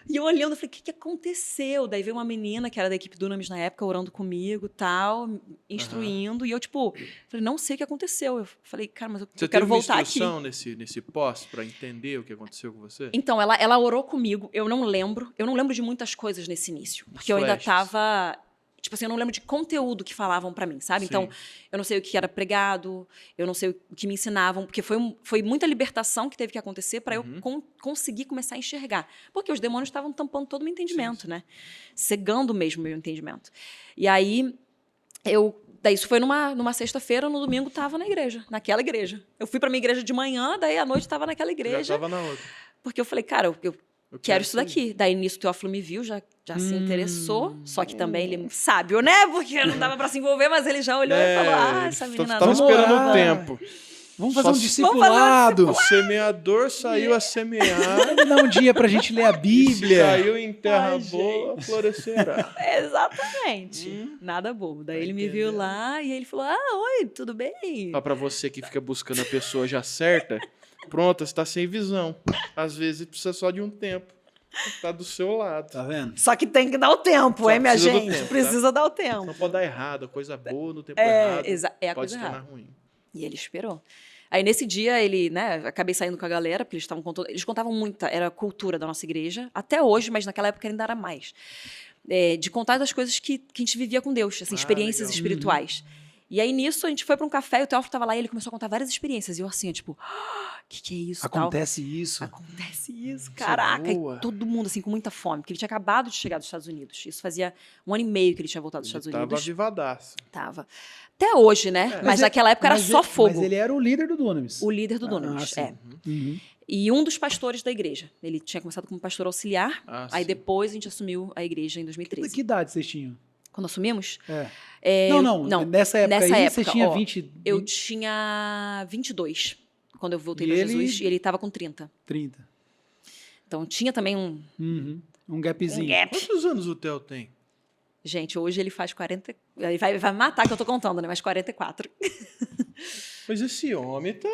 E eu olhando, eu falei, o que aconteceu? Daí veio uma menina que era da equipe Dunamis na época, orando comigo, tal, instruindo. E eu, tipo, falei, não sei o que aconteceu. Eu falei, cara, mas eu Você quero teve uma voltar aqui. instrução nesse pós pra entender o que aconteceu com você? Então, ela orou comigo, eu não lembro de muitas coisas nesse início, porque eu ainda flashes. tava, tipo assim, eu não lembro de conteúdo que falavam pra mim, sabe? Sim. Então, eu não sei o que era pregado, eu não sei o que me ensinavam, porque foi muita libertação que teve que acontecer pra eu conseguir começar a enxergar, porque os demônios estavam tampando todo o meu entendimento, né? Cegando mesmo o meu entendimento. E aí, daí isso foi numa sexta-feira, no domingo tava na igreja, naquela igreja. Eu fui pra minha igreja de manhã, daí à noite tava naquela igreja. Já tava na outra. Porque eu falei, cara, eu quero isso daqui. Daí nisso o Teófilo me viu, já se interessou. Só que também ele é sábio, né? Porque não dava pra se envolver, mas ele já olhou e falou: ah, essa menina Tava Vamos esperando orar. o tempo. Vamos fazer Só um se- discipulado. O semeador saiu a semear. Me dá um dia pra gente ler a Se Bíblia. caiu em terra Ai, boa, florescerá. Exatamente. Nada bobo. Daí ele me viu lá e ele falou: ah, oi, tudo bem? Ó, pra você que fica buscando a pessoa já certa, pronto, você tá sem visão. Às vezes precisa só de um tempo. Tá do seu lado. Tá vendo? Só que tem que dar o tempo, Só hein, minha precisa do gente? tempo, tá? Precisa dar o tempo. Não pode dar errado, a coisa boa no tempo É, errado. é a pode coisa se tornar errada. ruim. E ele esperou. Aí, nesse dia, acabei saindo com a galera, porque eles contavam muita, era a cultura da nossa igreja, até hoje, mas naquela época ainda era mais. De contar das coisas que a gente vivia com Deus, assim, experiências legal. espirituais. E aí, nisso, a gente foi para um café, e o Teófilo estava lá, e ele começou a contar várias experiências. E eu assim, tipo, o que é isso? Tal. Acontece isso. Acontece isso, caraca. boa. E todo mundo, assim, com muita fome, porque ele tinha acabado de chegar dos Estados Unidos. Isso fazia 1 ano e meio que ele tinha voltado dos Estados Ele tava Unidos. avivadaço. Tava. Até hoje, né? Mas naquela época era só fogo. Mas ele era o líder do Dunamis. O líder do Dunamis, sim. Uhum. E um dos pastores da igreja. Ele tinha começado como pastor auxiliar, Ah, aí sim. depois a gente assumiu a igreja em 2013. Que idade vocês tinham? Quando assumimos? Não. Nessa época aí, você tinha ó, 20, Eu tinha 22 quando eu voltei E para ele- Jesus, e ele estava com 30. 30. Então tinha também Uhum. Um gapzinho. gap. Quantos anos o Theo tem? Gente, hoje ele faz 40... Ele vai matar que eu tô contando, né? Mas 44. Mas esse homem tá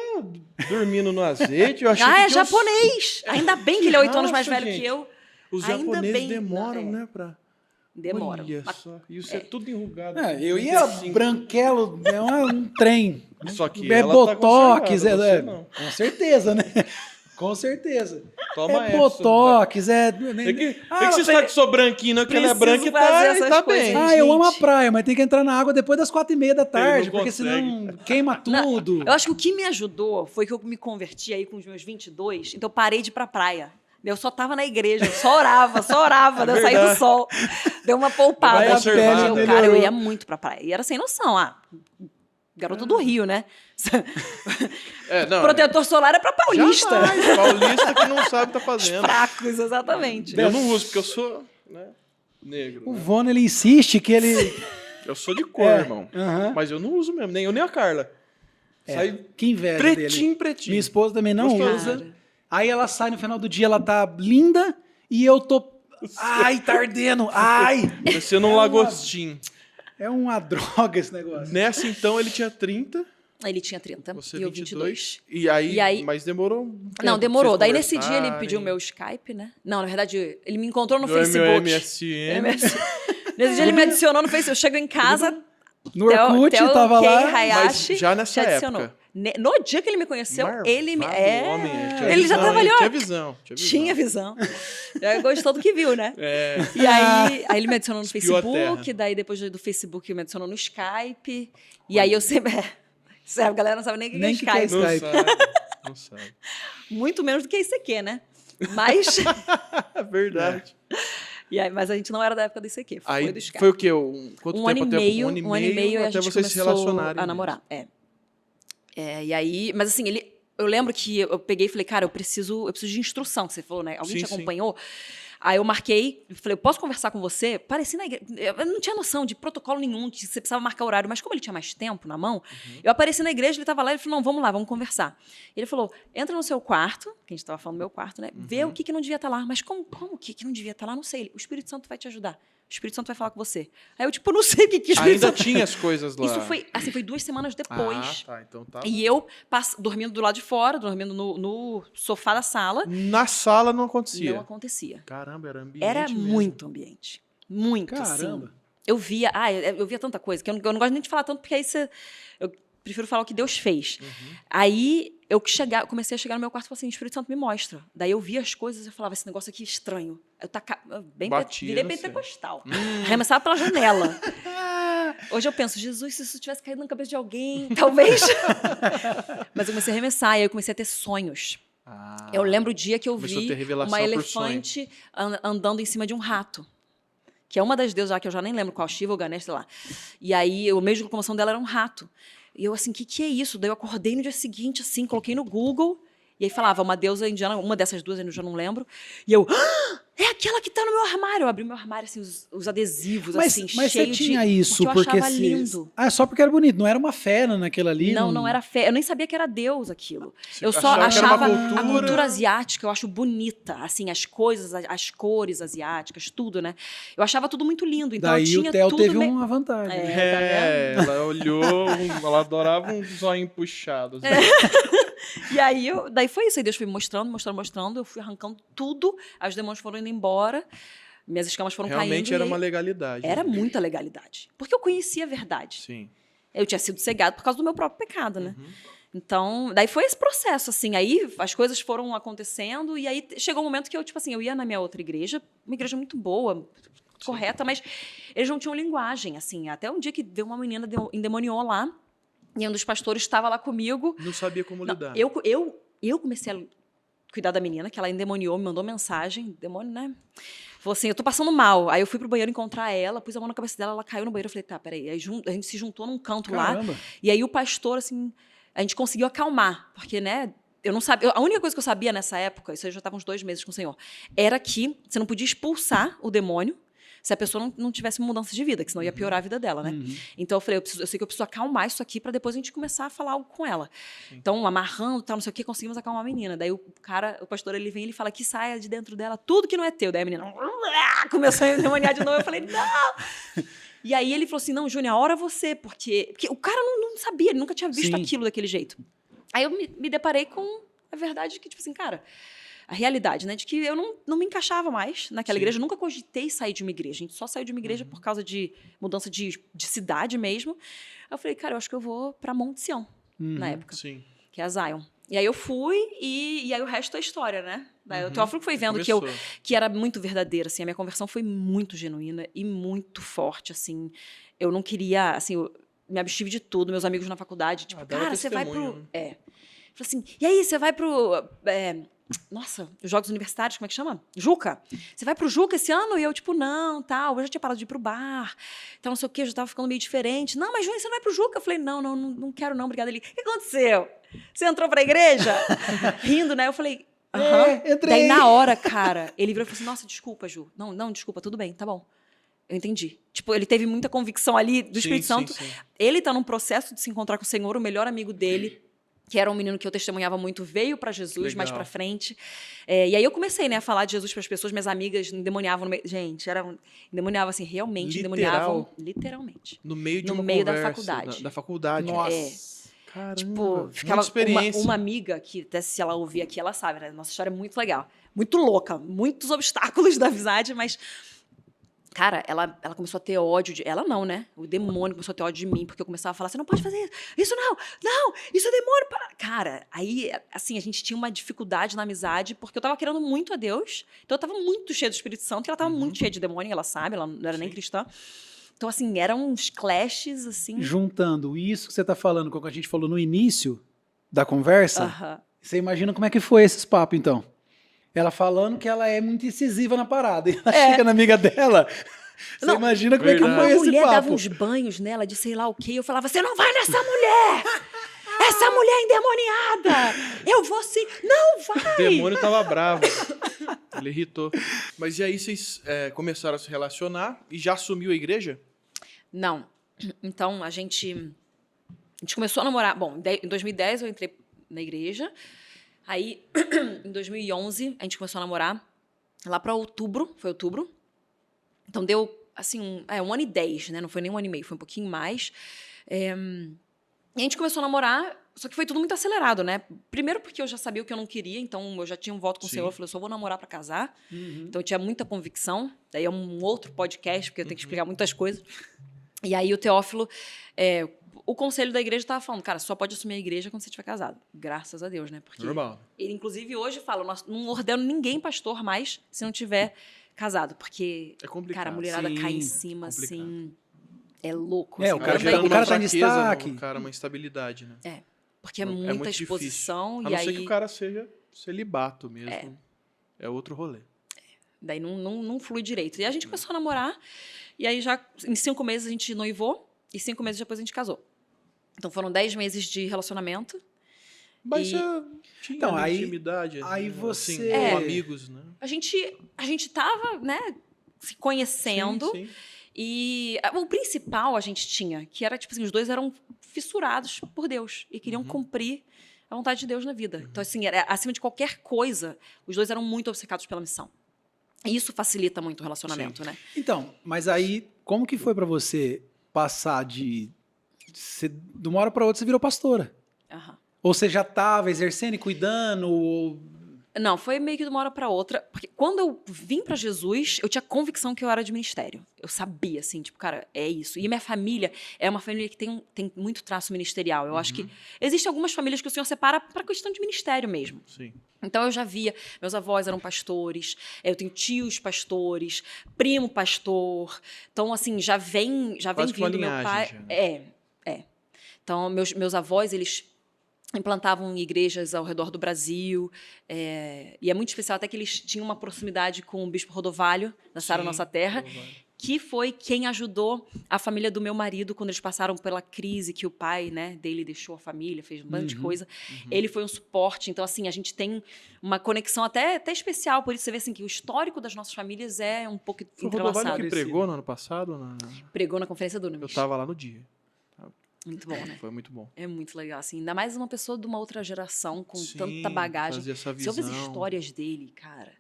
dormindo no azeite. Eu achei Ah, que é tinha uns- japonês! Ainda bem que ele é 8 anos mais raça, velho que gente. eu. Os Ainda japoneses bem, demoram, não, né? Pra... Demora. Olha só. E isso é tudo enrugado. Eu ia 35. branquelo, é um trem. Só que É ela botox, tá conservada, você é, não. com certeza, né? Com certeza. Toma é essa. botox, É que você ela está de sua branquinha, que ela é preciso branca e fazer tá, essas e tá coisas. bem. Ah, eu amo a gente. praia, mas tem que entrar na água depois das 4h30 da tarde, não porque consegue. senão queima tudo. Eu acho que o que me ajudou foi que eu me converti aí com os meus 22, então eu parei de ir pra praia. Eu só tava na igreja, eu só orava, daí eu saí do verdade. sol. Deu uma poupada. Vai a Tipo, pele eu, cara, eu melhorou. ia muito pra praia. E era sem noção, garota do Rio, né? É, não, Protetor solar é pra paulista. jamais. Paulista que não sabe o que tá fazendo. Fracos, exatamente. Eu não uso, porque eu sou negro. O né? Vona, ele insiste que ele... Eu sou de cor, irmão. aham. Mas eu não uso mesmo, nem eu nem a Carla. Sai Que inveja dele. pretinho. Minha esposa também não Gostoso. usa. Cara. Aí ela sai no final do dia, ela tá linda e eu tô... Ai, tá ardendo. Ai! Você num lagostim. É uma droga esse negócio. Nessa, então, ele tinha 30, Ele tinha 30 você e eu 22. 22. E aí, E aí- mas demorou um tempo Não, pra demorou. vocês Daí nesse dia ele conversarem. pediu o meu Skype, né? Não, na verdade, ele me encontrou no Do meu Facebook. MSN. Nesse dia ele me adicionou no Facebook. Eu chego em casa, No Orkut, tava Kei lá. Hayashi Mas já nessa te adicionou. época. No dia que ele me conheceu, ele me. Marvado homem, tinha Ele já visão, tava ali, hein? ó. Tinha visão. Tinha visão. Já gostou do que viu, né? É. E aí ele me adicionou no Espiou a Facebook, terra. daí depois do Facebook me adicionou no Skype. E aí eu sempre. A galera não sabe nem o que é Nem que que é Skype. Não Skype. sabe. Não sabe. Muito menos do que ICQ, né? Mas. É verdade. E aí, mas a gente não era da época do ICQ, foi Aí do Skype. foi o quê? Quanto Um ano tempo e até meio, um ano e meio até a gente vocês se começou relacionarem. a namorar. E aí, mas assim, eu lembro que eu peguei e falei, cara, eu preciso de instrução, que você falou, né? Alguém Sim, te sim. acompanhou? Aí eu marquei, falei, eu posso conversar com você? Pareci na igreja. Eu não tinha noção de protocolo nenhum, de você precisava marcar horário, mas como ele tinha mais tempo na mão, eu apareci na igreja, ele estava lá, ele falou, não, vamos lá, vamos conversar. Ele falou, entra no seu quarto, que a gente estava falando do meu quarto, né? Vê o que não devia estar lá. Mas como o que não devia estar lá? Não sei. O Espírito Santo vai te ajudar. O Espírito Santo vai falar com você. Aí eu, tipo, não sei o que o Espírito Ainda Santo... tinha as coisas lá. Isso foi, assim, foi 2 semanas depois. Ah, tá. Então tá. E eu dormindo do lado de fora, dormindo no sofá da sala. Na sala não acontecia. Não acontecia. Caramba, era ambiente Era mesmo. muito ambiente. Muito, Caramba. assim. Eu via tanta coisa, que eu não gosto nem de falar tanto, porque aí eu prefiro falar o que Deus fez. Aí eu comecei a chegar no meu quarto e falei assim, o Espírito Santo me mostra. Daí eu via as coisas e eu falava, esse negócio aqui é estranho. Virei pentecostal. Arremessava pela janela. Hoje eu penso, Jesus, se isso tivesse caído na cabeça de alguém, talvez. Mas eu comecei a arremessar, e aí eu comecei a ter sonhos. Eu lembro o dia que eu Começou a vi ter revelação uma por elefante andando em cima de um rato. Que é uma das deusas, que eu já nem lembro qual, Shiva ou Ganesh, sei lá. E aí, o meio de locomoção dela era um rato. E eu, assim, o que é isso? Daí eu acordei no dia seguinte, assim, coloquei no Google, e aí falava, uma deusa indiana, uma dessas duas, eu já não lembro. E eu, é aquela que tá no meu armário. Eu abri meu armário, assim, os adesivos, assim, Mas você cheios tinha de... isso porque eu achava lindo. Só porque era bonito, não era uma fé naquela ali? Não era fé. Eu nem sabia que era Deus aquilo. Eu só achava que era uma achava a cultura. cultura asiática, eu acho bonita. Assim, as coisas, as cores asiáticas, tudo, né? Eu achava tudo muito lindo. Então Daí eu tinha o Theo tudo teve uma vantagem. Ela olhou, ela adorava um zoinho puxado. Assim. E aí, daí foi isso. Aí Deus foi me mostrando. Eu fui arrancando tudo. Os demônios foram indo embora. Minhas escamas foram caindo. Realmente era uma legalidade. Era muita legalidade. Porque eu conhecia a verdade. Sim. Eu tinha sido cegado por causa do meu próprio pecado, né? Então, daí foi esse processo, assim. Aí as coisas foram acontecendo. E aí chegou um momento que eu, tipo assim, eu ia na minha outra igreja. Uma igreja muito boa, correta. Mas eles não tinham linguagem, assim. Até um dia que veio uma menina, endemoniou lá. E um dos pastores estava lá comigo. Não sabia como lidar. Eu comecei a cuidar da menina, que ela endemoniou, me mandou mensagem. Demônio, né? Falou assim, eu tô passando mal. Aí eu fui pro banheiro encontrar ela, pus a mão na cabeça dela, ela caiu no banheiro. Eu falei, tá, peraí. Aí a gente se juntou num canto lá. E aí o pastor, assim, a gente conseguiu acalmar. Porque, né, eu não sabia... A única coisa que eu sabia nessa época, isso eu já estava uns 2 meses com o Senhor, era que você não podia expulsar o demônio se a pessoa não tivesse mudança de vida, que senão ia piorar a vida dela, né? Então eu falei, eu sei que eu preciso acalmar isso aqui para depois a gente começar a falar algo com ela. Então, amarrando, tal, não sei o que, conseguimos acalmar a menina. Daí o pastor, ele vem e ele fala que saia de dentro dela tudo que não é teu. Daí a menina começou a endemoniar de novo. Eu falei, não! E aí ele falou assim, não, Júnior, a hora você, porque o cara não sabia, ele nunca tinha visto aquilo daquele jeito. Aí eu me deparei com a verdade que, tipo assim, cara... A realidade, né? De que eu não me encaixava mais naquela igreja. Eu nunca cogitei sair de uma igreja. A gente só saiu de uma igreja por causa de mudança de cidade mesmo. Aí eu falei, cara, eu acho que eu vou pra Monte Sião, na época. Sim. Que é a Zion. E aí eu fui e aí o resto é história, né? Daí o Teófilo foi vendo que era muito verdadeiro, assim. A minha conversão foi muito genuína e muito forte, assim. Eu não queria, assim... Eu me abstive de tudo. Meus amigos na faculdade, tipo, cara, você vai pro... Falei assim, e aí, você vai pro... Nossa, os Jogos Universitários, como é que chama? Juca. Você vai pro Juca esse ano? E eu, tipo, não, tal. Eu já tinha parado de ir pro bar. Então, não sei o quê, eu já tava ficando meio diferente. Não, mas Júnior, você não vai pro Juca? Eu falei, não quero não, obrigada. Ele, o que aconteceu? Você entrou pra igreja? Rindo, né? Eu falei, entrei. Daí, na hora, cara, ele virou e falou assim, nossa, desculpa, Ju. Não, desculpa, tudo bem, tá bom. Eu entendi. Tipo, ele teve muita convicção ali do Espírito Santo. Sim. Ele tá num processo de se encontrar com o Senhor, o melhor amigo dele, que era um menino que eu testemunhava muito, veio para Jesus mais para frente. E aí eu comecei, né, a falar de Jesus para as pessoas, minhas amigas endemoniavam no meio. Gente, endemoniavam assim, realmente endemoniavam. Literalmente. No meio de no uma meio conversa, da faculdade. Da faculdade. Nossa. Caramba, tipo, ficava uma amiga que, até se ela ouvir aqui, ela sabe, né? Nossa história é muito legal. Muito louca, muitos obstáculos da amizade, mas... Cara, ela começou a ter ódio de... Ela não, né? O demônio começou a ter ódio de mim, porque eu começava a falar, você não pode fazer isso. Isso não, isso é demônio. Cara, aí, assim, a gente tinha uma dificuldade na amizade, porque eu tava querendo muito a Deus, então eu tava muito cheia do Espírito Santo, e ela tava muito cheia de demônio, ela sabe, ela não era nem cristã. Então, assim, eram uns clashes, assim... Juntando isso que você tá falando com o que a gente falou no início da conversa, você imagina como é que foi esses papos, então? Ela falando que ela é muito incisiva na parada. E ela chega na amiga dela. Você imagina como é que foi esse papo. A mulher dava uns banhos nela de sei lá o quê. Eu falava, você não vai nessa mulher! Essa mulher endemoniada! Eu vou sim! Não vai! O demônio tava bravo. Ele irritou. Mas e aí vocês começaram a se relacionar e já assumiu a igreja? Não. Então, a gente começou a namorar. Bom, em 2010 eu entrei na igreja. Aí, em 2011, a gente começou a namorar. Lá para outubro, foi outubro. Então, deu, assim, 1 ano e 10, né? Não foi nem 1 ano e meio, foi um pouquinho mais. E a gente começou a namorar, só que foi tudo muito acelerado, né? Primeiro porque eu já sabia o que eu não queria, então eu já tinha um voto com o Senhor. Eu falei, eu só vou namorar para casar. Então, eu tinha muita convicção. Daí é um outro podcast, porque eu tenho que explicar muitas coisas. E aí, o Teófilo... o conselho da igreja estava falando, cara, só pode assumir a igreja quando você estiver casado. Graças a Deus, né? Porque Normal. ele, inclusive, hoje fala, nós não ordeno ninguém pastor mais se não tiver casado. Porque, É complicado. cara, a mulherada cai em Sim, cima, complicado. assim... É louco. É, assim, o cara dentro gerando- da o cara igreja. tá em fraqueza destaque. no cara, uma instabilidade, né? Porque é muita muito exposição. difícil. A E não ser aí... que o cara seja celibato mesmo. É outro rolê. Daí não flui direito. E a gente começou a namorar. E aí, já em 5 meses, a gente noivou. E 5 meses depois, a gente casou. Então, foram 10 meses de relacionamento. Mas E- você tinha Então, aí- intimidade. aí né? você- Assim, É. como amigos, né? A gente tava, né, se conhecendo. Sim, sim. E o principal a gente tinha, que era, tipo assim, os dois eram fissurados por Deus. E queriam cumprir a vontade de Deus na vida. Então, assim, acima de qualquer coisa, os dois eram muito obcecados pela missão. E isso facilita muito o relacionamento, né? Então, mas aí, como que foi pra você passar de uma hora pra outra você virou pastora? Aham. Ou você já estava exercendo e cuidando? Ou... Não, foi meio que de uma hora para outra. Porque quando eu vim para Jesus, eu tinha convicção que eu era de ministério. Eu sabia, assim, tipo, cara, é isso. E minha família é uma família que tem muito traço ministerial. Eu acho que existem algumas famílias que o Senhor separa para questão de ministério mesmo. Sim. Então eu já via, meus avós eram pastores, eu tenho tios pastores, primo pastor. Então, assim, já vem Quase que uma vindo meu linhagem pai. já, né? Então, meus avós, eles implantavam igrejas ao redor do Brasil. E é muito especial até que eles tinham uma proximidade com o bispo Rodovalho, da Sara Sim, Nossa Terra, Rodovalho. que foi quem ajudou a família do meu marido quando eles passaram pela crise que o pai, né, dele deixou a família, fez um bando de coisa. Ele foi um suporte. Então, assim, a gente tem uma conexão até especial. Por isso, você vê assim, que o histórico das nossas famílias é um pouco Foi o Rodovalho entrelaçado. que pregou no ano passado? Pregou na Conferência do Eu Nunes. tava lá no dia. Muito bom, né? Foi muito bom. É muito legal, assim. Ainda mais uma pessoa de uma outra geração, com Sim, tanta bagagem. fazer essa Você ouve as visão. histórias dele, cara.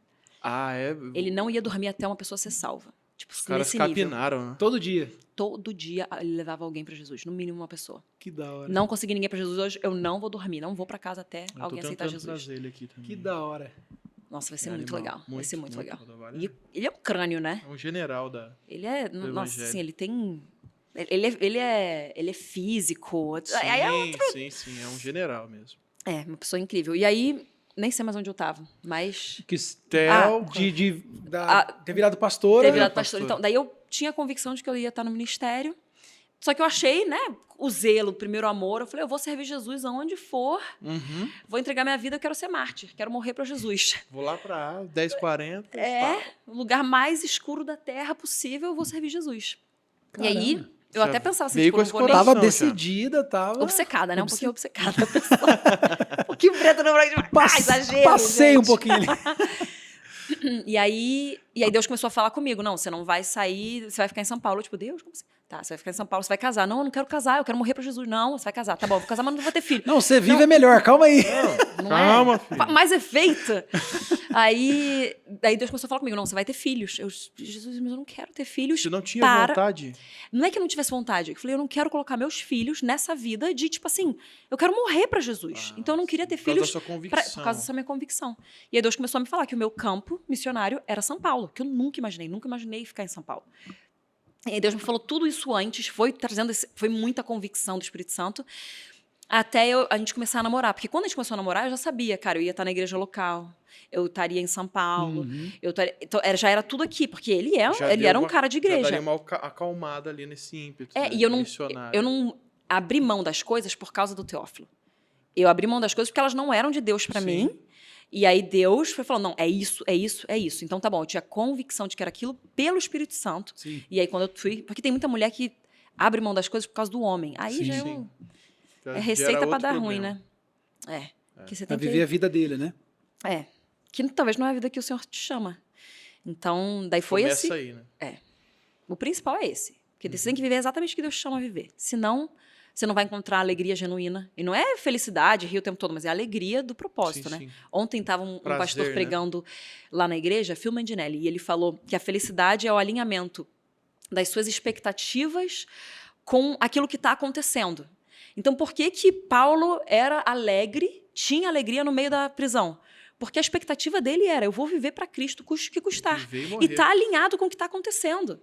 É. Ele não ia dormir até uma pessoa ser salva. Tipo, Os caras nesse nível. capinaram, né? Todo dia. Todo dia ele levava alguém pra Jesus, no mínimo uma pessoa. Que da hora. Não consegui ninguém pra Jesus hoje, eu não vou dormir, não vou pra casa até Eu tô alguém aceitar tentando Jesus. trazer ele aqui também. Que da hora. Nossa, vai ser É muito animal. legal. Vai ser muito legal. Rodovalho. E ele é um crânio, né? É um general da... Ele é, Do nossa, evangelho. assim, ele tem... Ele é físico. Aí Sim. É um general mesmo. é uma pessoa incrível. E aí, nem sei mais onde eu tava, mas... Que Theo... ter virado pastora. Ter virado pastor. pastor. Então, daí eu tinha a convicção de que eu ia estar no ministério. Só que eu achei, né, o zelo, o primeiro amor. Eu falei, eu vou servir Jesus aonde for. Uhum. Vou entregar minha vida, eu quero ser mártir. Quero morrer para Jesus. Vou lá pra 10h40. O lugar mais escuro da terra possível, eu vou servir Jesus. Caramba. E aí, eu Já até pensava assim, veio tipo, com não esse vou nem... coração. Tava já. decidida, tava... Obcecada, né? Um pouquinho obcecada. a pessoa. Um pouquinho preto no branco. Exagero, Passei gente. um pouquinho ali. E aí Deus começou a falar comigo. Não, você não vai sair, você vai ficar em São Paulo. Eu, tipo, Deus, como assim? Tá, você vai ficar em São Paulo, você vai casar. Não, eu não quero casar, eu quero morrer pra Jesus. Não, você vai casar. Tá bom, vou casar, mas não vou ter filho. Não, você vive é melhor, calma aí. Não Calma, é? filho. Mais efeito. Daí Deus começou a falar comigo. Não, você vai ter filhos. Eu, Jesus, mas eu não quero ter filhos. Você não tinha para... vontade? Não é que eu não tivesse vontade. Eu falei, eu não quero colocar meus filhos nessa vida de, tipo assim, eu quero morrer pra Jesus. Então eu não queria ter Por causa da filhos sua convicção. por causa dessa minha convicção. E aí Deus começou a me falar que o meu campo missionário era São Paulo, que eu nunca imaginei ficar em São Paulo. E aí Deus me falou tudo isso antes, foi muita convicção do Espírito Santo, até a gente começar a namorar. Porque quando a gente começou a namorar, eu já sabia, cara, eu ia estar na igreja local, eu estaria em São Paulo, então, já era tudo aqui, porque ele era um cara de Já igreja. daria uma acalmada ali nesse ímpeto. E eu missionário. não abri mão das coisas por causa do Teófilo. Eu abri mão das coisas porque elas não eram de Deus para Sim. mim. E aí Deus foi falando, não, é isso. Então tá bom, eu tinha convicção de que era aquilo pelo Espírito Santo. Sim. E aí quando eu fui... Porque tem muita mulher que abre mão das coisas por causa do homem. Aí Sim, já sim. Já é gera receita para outro dar problema. ruim, né? Que você Pra tem viver que... a vida dele, né? que talvez não é a vida que o Senhor te chama. Então, daí foi Começa esse. aí, né? O principal é esse. Porque você tem que viver exatamente o que Deus te chama a viver. Senão, você não vai encontrar alegria genuína. E não é felicidade, rir o tempo todo, mas é a alegria do propósito, né? Sim. Ontem estava um Prazer, pastor né? pregando lá na igreja, Phil Mandinelli, e ele falou que a felicidade é o alinhamento das suas expectativas com aquilo que está acontecendo. Então, por que que Paulo era alegre, tinha alegria no meio da prisão? Porque a expectativa dele era, eu vou viver para Cristo, custe o que custar. Viver e E morrer. está alinhado com o que está acontecendo.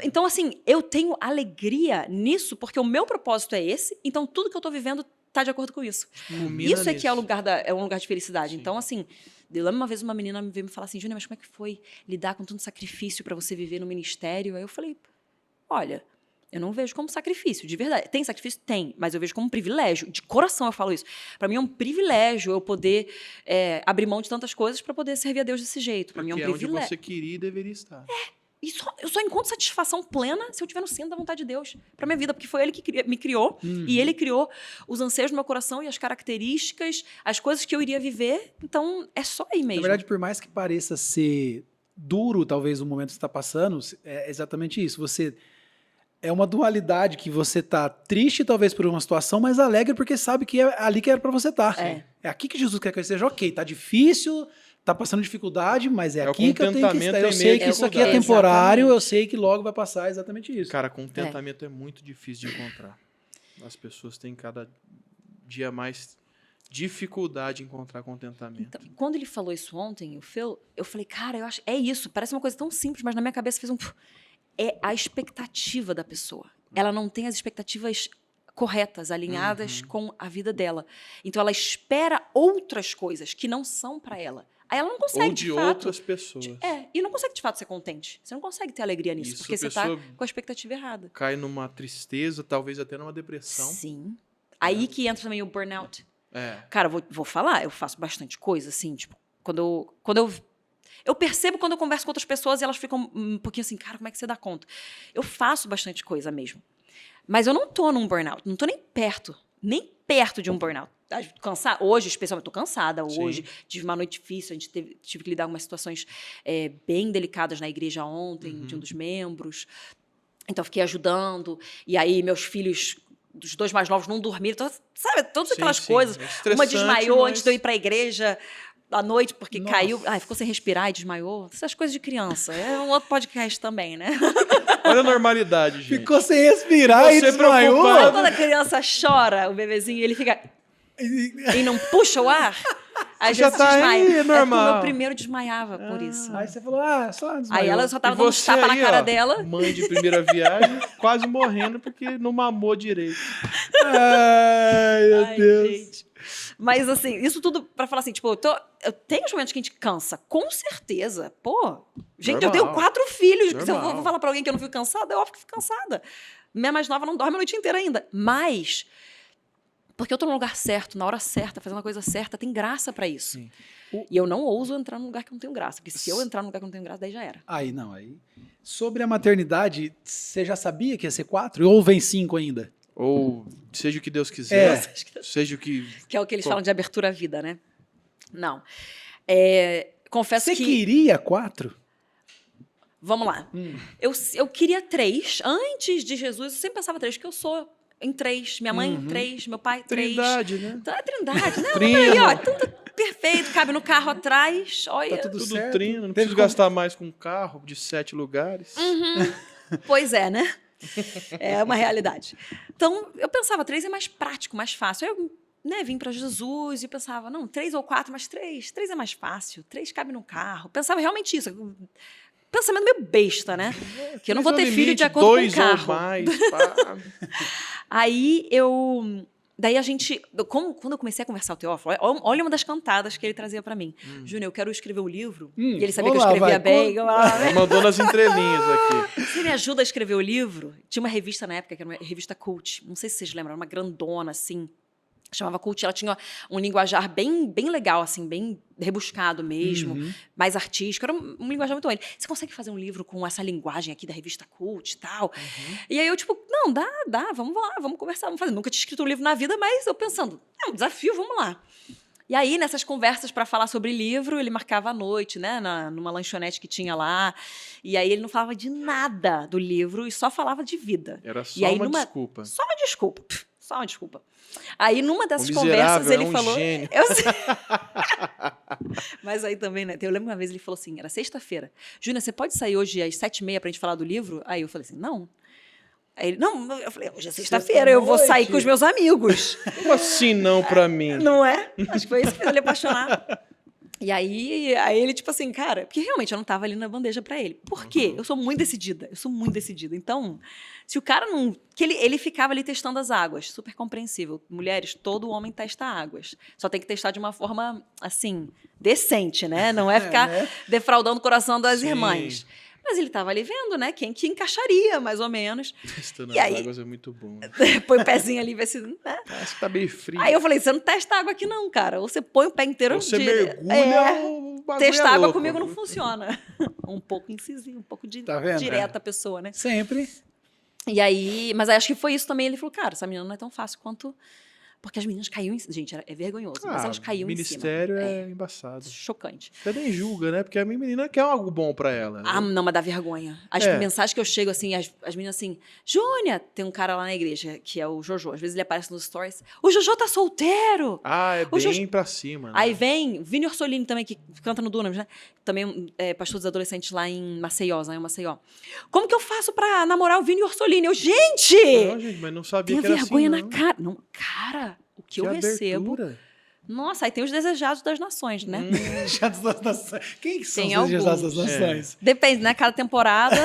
Então, assim, eu tenho alegria nisso, porque o meu propósito é esse, então tudo que eu estou vivendo está de acordo com isso. Culmina Isso é que é, nisso. é um lugar de felicidade. Sim. Então, assim, eu lembro uma vez uma menina veio me falar assim, Júnior, mas como é que foi lidar com tanto sacrifício para você viver no ministério? Aí eu falei, olha, eu não vejo como sacrifício, de verdade. Tem sacrifício? Tem, mas eu vejo como um privilégio. De coração eu falo isso. Para mim é um privilégio eu poder abrir mão de tantas coisas para poder servir a Deus desse jeito. Para mim é um Porque é onde privilégio. você queria e deveria estar. Eu só encontro satisfação plena se eu estiver no centro da vontade de Deus para minha vida, porque foi Ele que me criou e Ele criou os anseios do meu coração e as características, as coisas que eu iria viver. Então, é só aí mesmo. Na verdade, por mais que pareça ser duro, talvez, o momento que você está passando, é exatamente isso. Você é uma dualidade que você tá triste, talvez, por uma situação, mas alegre porque sabe que é ali que era para você estar. É aqui que Jesus quer que eu esteja. Ok, tá difícil, tá passando dificuldade, mas é o aqui que eu tenho que estar. Eu contentamento em sei meio que à isso aqui é dificuldade. temporário, Exatamente. eu sei que logo vai passar, exatamente isso. Cara, contentamento é muito difícil de encontrar. As pessoas têm cada dia mais dificuldade em encontrar contentamento. Então, quando ele falou isso ontem, o Phil, eu falei, cara, eu acho é isso. Parece uma coisa tão simples, mas na minha cabeça fez um... É a expectativa da pessoa. Ela não tem as expectativas corretas, alinhadas com a vida dela. Então, ela espera outras coisas que não são para ela. Aí ela não consegue, Ou de fato, outras pessoas. e não consegue, de fato, ser contente. Você não consegue ter alegria nisso, Isso, porque a você está pessoa com a expectativa errada. Cai numa tristeza, talvez até numa depressão. Sim. Aí que entra também o burnout. É. Cara, vou falar, eu faço bastante coisa, assim, tipo, quando eu percebo quando eu converso com outras pessoas e elas ficam um pouquinho assim, cara, como é que você dá conta? Eu faço bastante coisa mesmo. Mas eu não tô num burnout, não tô nem perto de um burnout. Hoje, especialmente, tô cansada hoje, tive uma noite difícil, tive que lidar com umas situações bem delicadas na igreja ontem, de um dos membros. Então, eu fiquei ajudando, e aí meus filhos... Os dois mais novos não dormiram, então, sabe, todas aquelas coisas. É estressante, Uma desmaiou mas... antes de eu ir para a igreja à noite, porque Nossa. caiu. Ficou sem respirar e desmaiou. Essas coisas de criança. É um outro podcast também, né? Olha a normalidade, gente. Ficou sem respirar e Você desmaiou. preocupado. Sabe quando a criança chora, o bebezinho, ele fica... e não puxa o ar? Às Já vezes tá desmaia. aí, é normal. porque o meu primeiro desmaiava por isso. Aí você falou, só desmaiou. Aí ela só E tava dando você tapa na aí, cara ó, dela. mãe de primeira viagem, quase morrendo porque não mamou direito. Ai, meu Ai, Deus. gente. Mas, assim, isso tudo pra falar assim, tipo, eu tenho os momentos que a gente cansa, com certeza. Pô, gente, eu tenho Normal. 4 filhos. Se eu Normal. vou falar pra alguém que eu não fico cansada, é óbvio que fico cansada. Minha mais nova não dorme a noite inteira ainda. Mas, porque eu tô no lugar certo, na hora certa, fazendo a coisa certa, tem graça pra isso. Sim. E eu não ouso entrar num lugar que eu não tenho graça. Porque se eu entrar num lugar que eu não tenho graça, daí já era. Aí. Sobre a maternidade, você já sabia que ia ser 4? Ou vem 5 ainda? Ou seja o que Deus quiser, É. seja o que... Que é o que eles Pô. falam de abertura à vida, né? Não. Confesso Você que... queria 4? Vamos lá. Eu queria 3. Antes de Jesus, eu sempre pensava 3, porque eu sou em 3. Minha mãe, 3. Meu pai, 3. Trindade, né? Então, é trindade. Não, Trino. aí, ó, tudo perfeito. Cabe no carro atrás. Olha. Tá tudo Tudo certo. trino, não Teve preciso como- gastar mais com um carro de 7 lugares. Pois é, né? É uma realidade. Então, eu pensava, 3 é mais prático, mais fácil. Aí eu vim para Jesus e pensava, não, 3 ou 4, mas 3 é mais fácil. 3 cabe no carro. Pensava realmente isso. Pensamento meio besta, né? Que eu não vou ter filho de acordo com o 2 carro. ou mais, pá. Aí daí a gente, quando eu comecei a conversar com o Teófilo, olha uma das cantadas que ele trazia pra mim. Júnior, eu quero escrever o livro. E ele sabia que eu vamos lá, escrevia vai, bem. Eu falava, Mandou nas entrelinhas aqui. você me ajuda a escrever o livro? Tinha uma revista na época, que era uma revista Cult. Não sei se vocês lembram, era uma grandona, assim. Chamava Cult. Ela tinha um linguajar bem, bem legal, assim, bem rebuscado mesmo, mais artístico. Era um linguajar muito bom. Você consegue fazer um livro com essa linguagem aqui da revista Cult e tal? E aí eu, tipo, não, dá, vamos lá, vamos conversar, vamos fazer. Nunca tinha escrito um livro na vida, mas eu pensando, é um desafio, vamos lá. E aí, nessas conversas para falar sobre livro, ele marcava à noite, né? Numa lanchonete que tinha lá. E aí ele não falava de nada do livro e só falava de vida. Era só E aí, uma desculpa. Só uma desculpa. Só uma desculpa. Aí, numa dessas O conversas, miserável ele é um falou. gênio. Eu sei. Mas aí também, né? Eu lembro uma vez ele falou assim: era sexta-feira. Júnior, você pode sair hoje às 7h30 pra gente falar do livro? Aí eu falei assim: não. Aí ele, não, eu falei, hoje é sexta-feira, eu vou sair com os meus amigos. Como assim não pra mim? Não é? Acho que foi isso que fez ele apaixonar. E aí ele, tipo assim, cara, porque realmente eu não tava ali na bandeja pra ele. Por quê? Eu sou muito decidida. Então, se o cara não. Que ele ficava ali testando as águas. Super compreensível. Mulheres, todo homem testa águas. Só tem que testar de uma forma, assim, decente, né? Não é ficar defraudando o coração das Sim. irmãs. Mas ele tava ali vendo, né? Quem que encaixaria, mais ou menos. Testando E as aí- águas é muito bom. Põe o pezinho ali e vê se. Né? Parece que tá meio frio. Aí eu falei, você não testa água aqui não, cara. Ou você põe o pé inteiro Você de... mergulha, o bagulho Testar é água louco. comigo não funciona. Um pouco incisivo, um pouco Tá vendo? direta a pessoa, né? Sempre. E aí, mas aí acho que foi isso também. Ele falou, cara, essa menina não é tão fácil quanto... Porque as meninas caíam em... Gente, é vergonhoso, mas elas caíam em cima. Ministério é embaçado. Chocante. Você nem julga, né? Porque a minha menina quer algo bom pra ela. Né? Ah, não, mas dá vergonha. As É. mensagens que eu chego, assim, as meninas assim, Júnia, tem um cara lá na igreja, que é o Jojo. Às vezes ele aparece nos stories. O Jojo tá solteiro! Ah, é O Jojo- bem pra cima. Né? Aí vem Vini Orsolini também, que canta no Dunamis, né? Também é pastor dos adolescentes lá em Maceió, em Maceió. Como que eu faço pra namorar o Vini Orsolini? Eu, gente! Não, gente, mas não sabia Tenha que era vergonha assim, na cara. Não, cara, o que eu recebo... abertura. Nossa, aí tem os desejados das nações, né? Desejados das Nações. Quem que são Tem os Desejados das alguns. Nações? Depende, né? Cada temporada...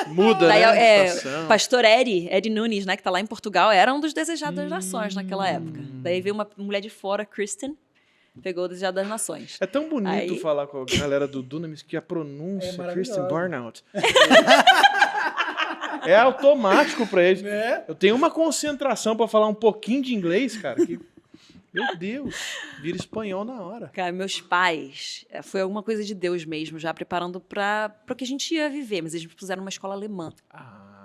Muda, Daí, né? Estação. Pastor Ed Nunes, né, que tá lá em Portugal, era um dos desejados das nações naquela época. Daí veio uma mulher de fora, Kristen, pegou o desejado das nações. É tão bonito Aí- falar com a galera do Dunamis que a pronúncia É Kristen maravilhosa. Burnout é automático pra eles. Né? Eu tenho uma concentração pra falar um pouquinho de inglês, cara, que... Meu Deus, vira espanhol na hora. Cara, meus pais, foi alguma coisa de Deus mesmo, já preparando para o que a gente ia viver, mas eles me puseram numa escola alemã.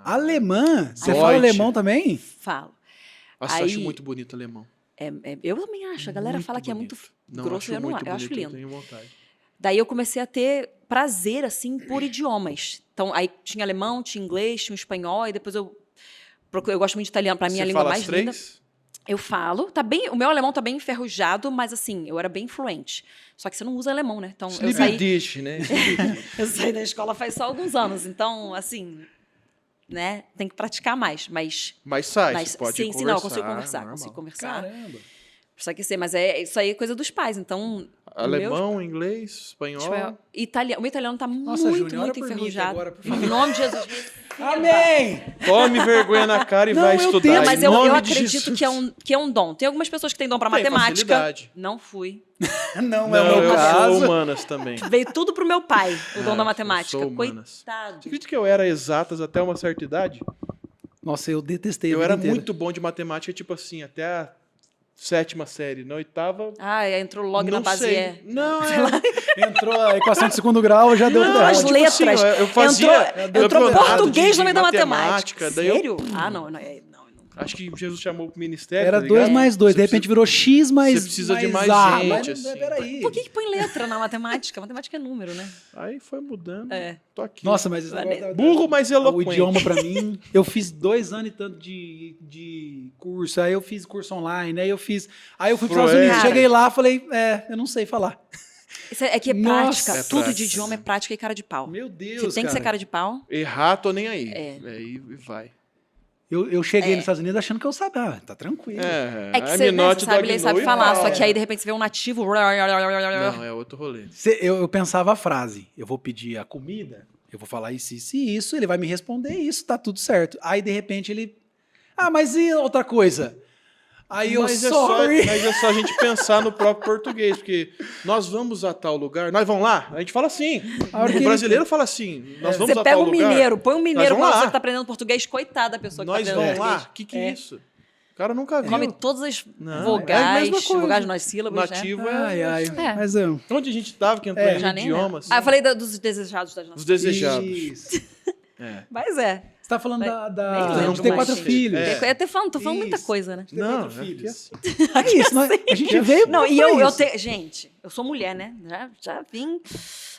Alemã? Você Deutsch. fala alemão também? Falo. Nossa, eu Aí- acho muito bonito alemão. Eu também acho, a galera Muito fala que é muito bonito. Não, grosso, acho eu não muito eu acho bonito, lindo. Eu tenho vontade. Daí eu comecei a ter prazer, assim, por idiomas. Então, aí tinha alemão, tinha inglês, tinha espanhol, e depois eu gosto muito de italiano, pra mim Você a língua fala mais as linda. 3? Eu falo, tá bem, o meu alemão tá bem enferrujado, mas assim, eu era bem fluente. Só que você não usa alemão, né? Então eu saí, Dish, né? eu saí da escola faz só alguns anos, então assim, né, tem que praticar mais, mas Mas sai, mas você pode sim, conversar. sim, não, eu consigo conversar, normal. consigo conversar. Caramba. Só que mas isso aí é coisa dos pais, então Alemão, inglês, espanhol. tipo, italiano, o meu italiano tá Nossa, muito, Júnior, ora muito por mim aqui enferrujado. agora, por Em favor. nome de Jesus. Amém! Tome vergonha na cara e Não, vai eu estudar. tenho, em Mas eu nome de acredito Jesus. que é um dom. Tem algumas pessoas que têm dom para Tem matemática. facilidade. Não fui. Não, Não, é o meu eu caso. sou humanas também. Veio tudo pro meu pai, o dom Ah, da eu matemática. sou humanas. Coitado. Você acredita que eu era exatas até uma certa idade? Nossa, eu detestei a Eu vida era inteira. muito bom de matemática, tipo assim, até a 7ª série. Na 8ª, Ah, entrou logo não na base sei. E. Não, é... Entrou a equação de segundo grau, já deu tudo Não, as errado. letras. Tipo assim, eu fazia Entrou campeonato português de no meio da matemática. daí eu- Sério? Ah, não. Acho que Jesus chamou pro ministério, Era tá 2 ligado? mais 2, Você de repente virou X mais você precisa de mais A. gente, Mas, assim. peraí. Por que põe letra na matemática? Matemática é número, né? Aí foi mudando. É. Tô aqui. Nossa, mas esse negócio da- Burro, mas o eloquente. idioma pra mim, eu fiz 2 anos e tanto de curso, aí eu fiz curso online, aí eu fui pros Estados Unidos, Cara. cheguei lá, falei, eu não sei falar. Isso é que é Nossa. prática. É Tudo prática. de idioma é prática e cara de pau. Meu Deus, Você tem que ser cara de pau. Errar, tô nem aí. É. Aí vai. Eu cheguei nos Estados Unidos achando que eu sabia, tá tranquilo. É que I'm você, né, not você sabe dog ler, sabe know falar, it. só que aí de repente você vê um nativo. Não, é outro rolê. Eu pensava a frase, eu vou pedir a comida, eu vou falar isso, isso e isso, ele vai me responder isso, tá tudo certo. Aí, de repente, ele... mas e outra coisa? Aí eu, sorry. Mas é só a gente pensar no próprio português, porque nós vamos a tal lugar, nós vamos lá? A gente fala assim. A hora O que brasileiro fala assim, nós vamos Você a pega tal um lugar. mineiro, põe um mineiro vamos com uma lá. pessoa que tá aprendendo português, coitada da pessoa que Nós tá aprendendo vamos lá? português. Que é isso? O cara nunca viu. Come todas as Não, é a vogais, mesma coisa. vogais nas sílabas, Nativo Ai, ai. É. Mas Onde a gente tava que entrou É. em Já nem idiomas? lembro. Eu falei dos desejados das Os nações. desejados. Isso. É. Mas é. Você tá falando Nem de lembro ter mais. 4 filhos. É. Eu tô falando muita Isso. coisa, né? Ter Não, 4 é filhos. que assim. É isso, não é? A gente veio Não, e pra eu isso. tenho. Gente, eu sou mulher, né? Já vim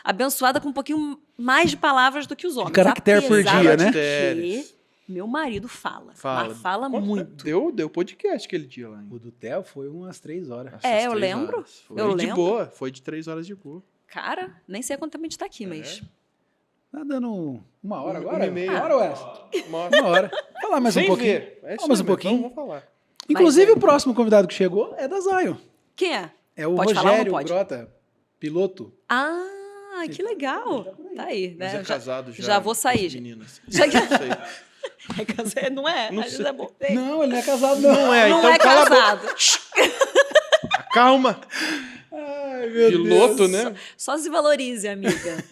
abençoada com um pouquinho mais de palavras do que os homens. caractere por apesar dia, de né? que meu marido fala. Mas fala Quanto- muito. Deu podcast aquele dia lá. O do Theo foi umas 3 horas. É, eu lembro. Foi Eu de lembro. boa. Foi de 3 horas de boa. Cara, nem sei quanto tempo a gente tá aqui, mas. Tá dando 1 hora Uma agora? e meia. 1 hora, Wes? Uma- 1 hora. Falar mais Sem um pouquinho. ver. É isso Vamos aí, um pouquinho. Vamos falar. Inclusive, Vai, o próximo convidado que chegou é da Zion. Quem é? É o Pode falar ou não Rogério pode? Grota, piloto. Ah, que legal. Tá aí, Mas né? é casado já. já vou sair, com as gente. meninas. Já- Não sei. É casado, não é? Não Às vezes sei. é bom. Não, ele não é casado, não. Não é, Não então é cala a boca. casado. Calma. Ai, meu Piloto, Deus. né? Só se valorize, amiga.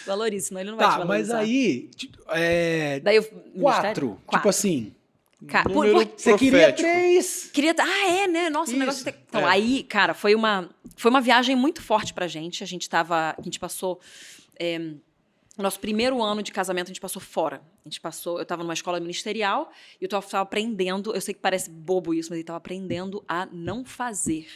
Valorize, senão ele não vai te Tá, mas valorizar. aí, Daí eu, 4. Tipo assim, Cara, Número você queria profético. 3. é, né? Nossa, o negócio... Isso, Então, é. aí, cara, foi uma viagem muito forte pra gente. A gente passou... o nosso primeiro ano de casamento, a gente passou fora. Eu tava numa escola ministerial e eu tava aprendendo, eu sei que parece bobo isso, mas ele tava aprendendo a não fazer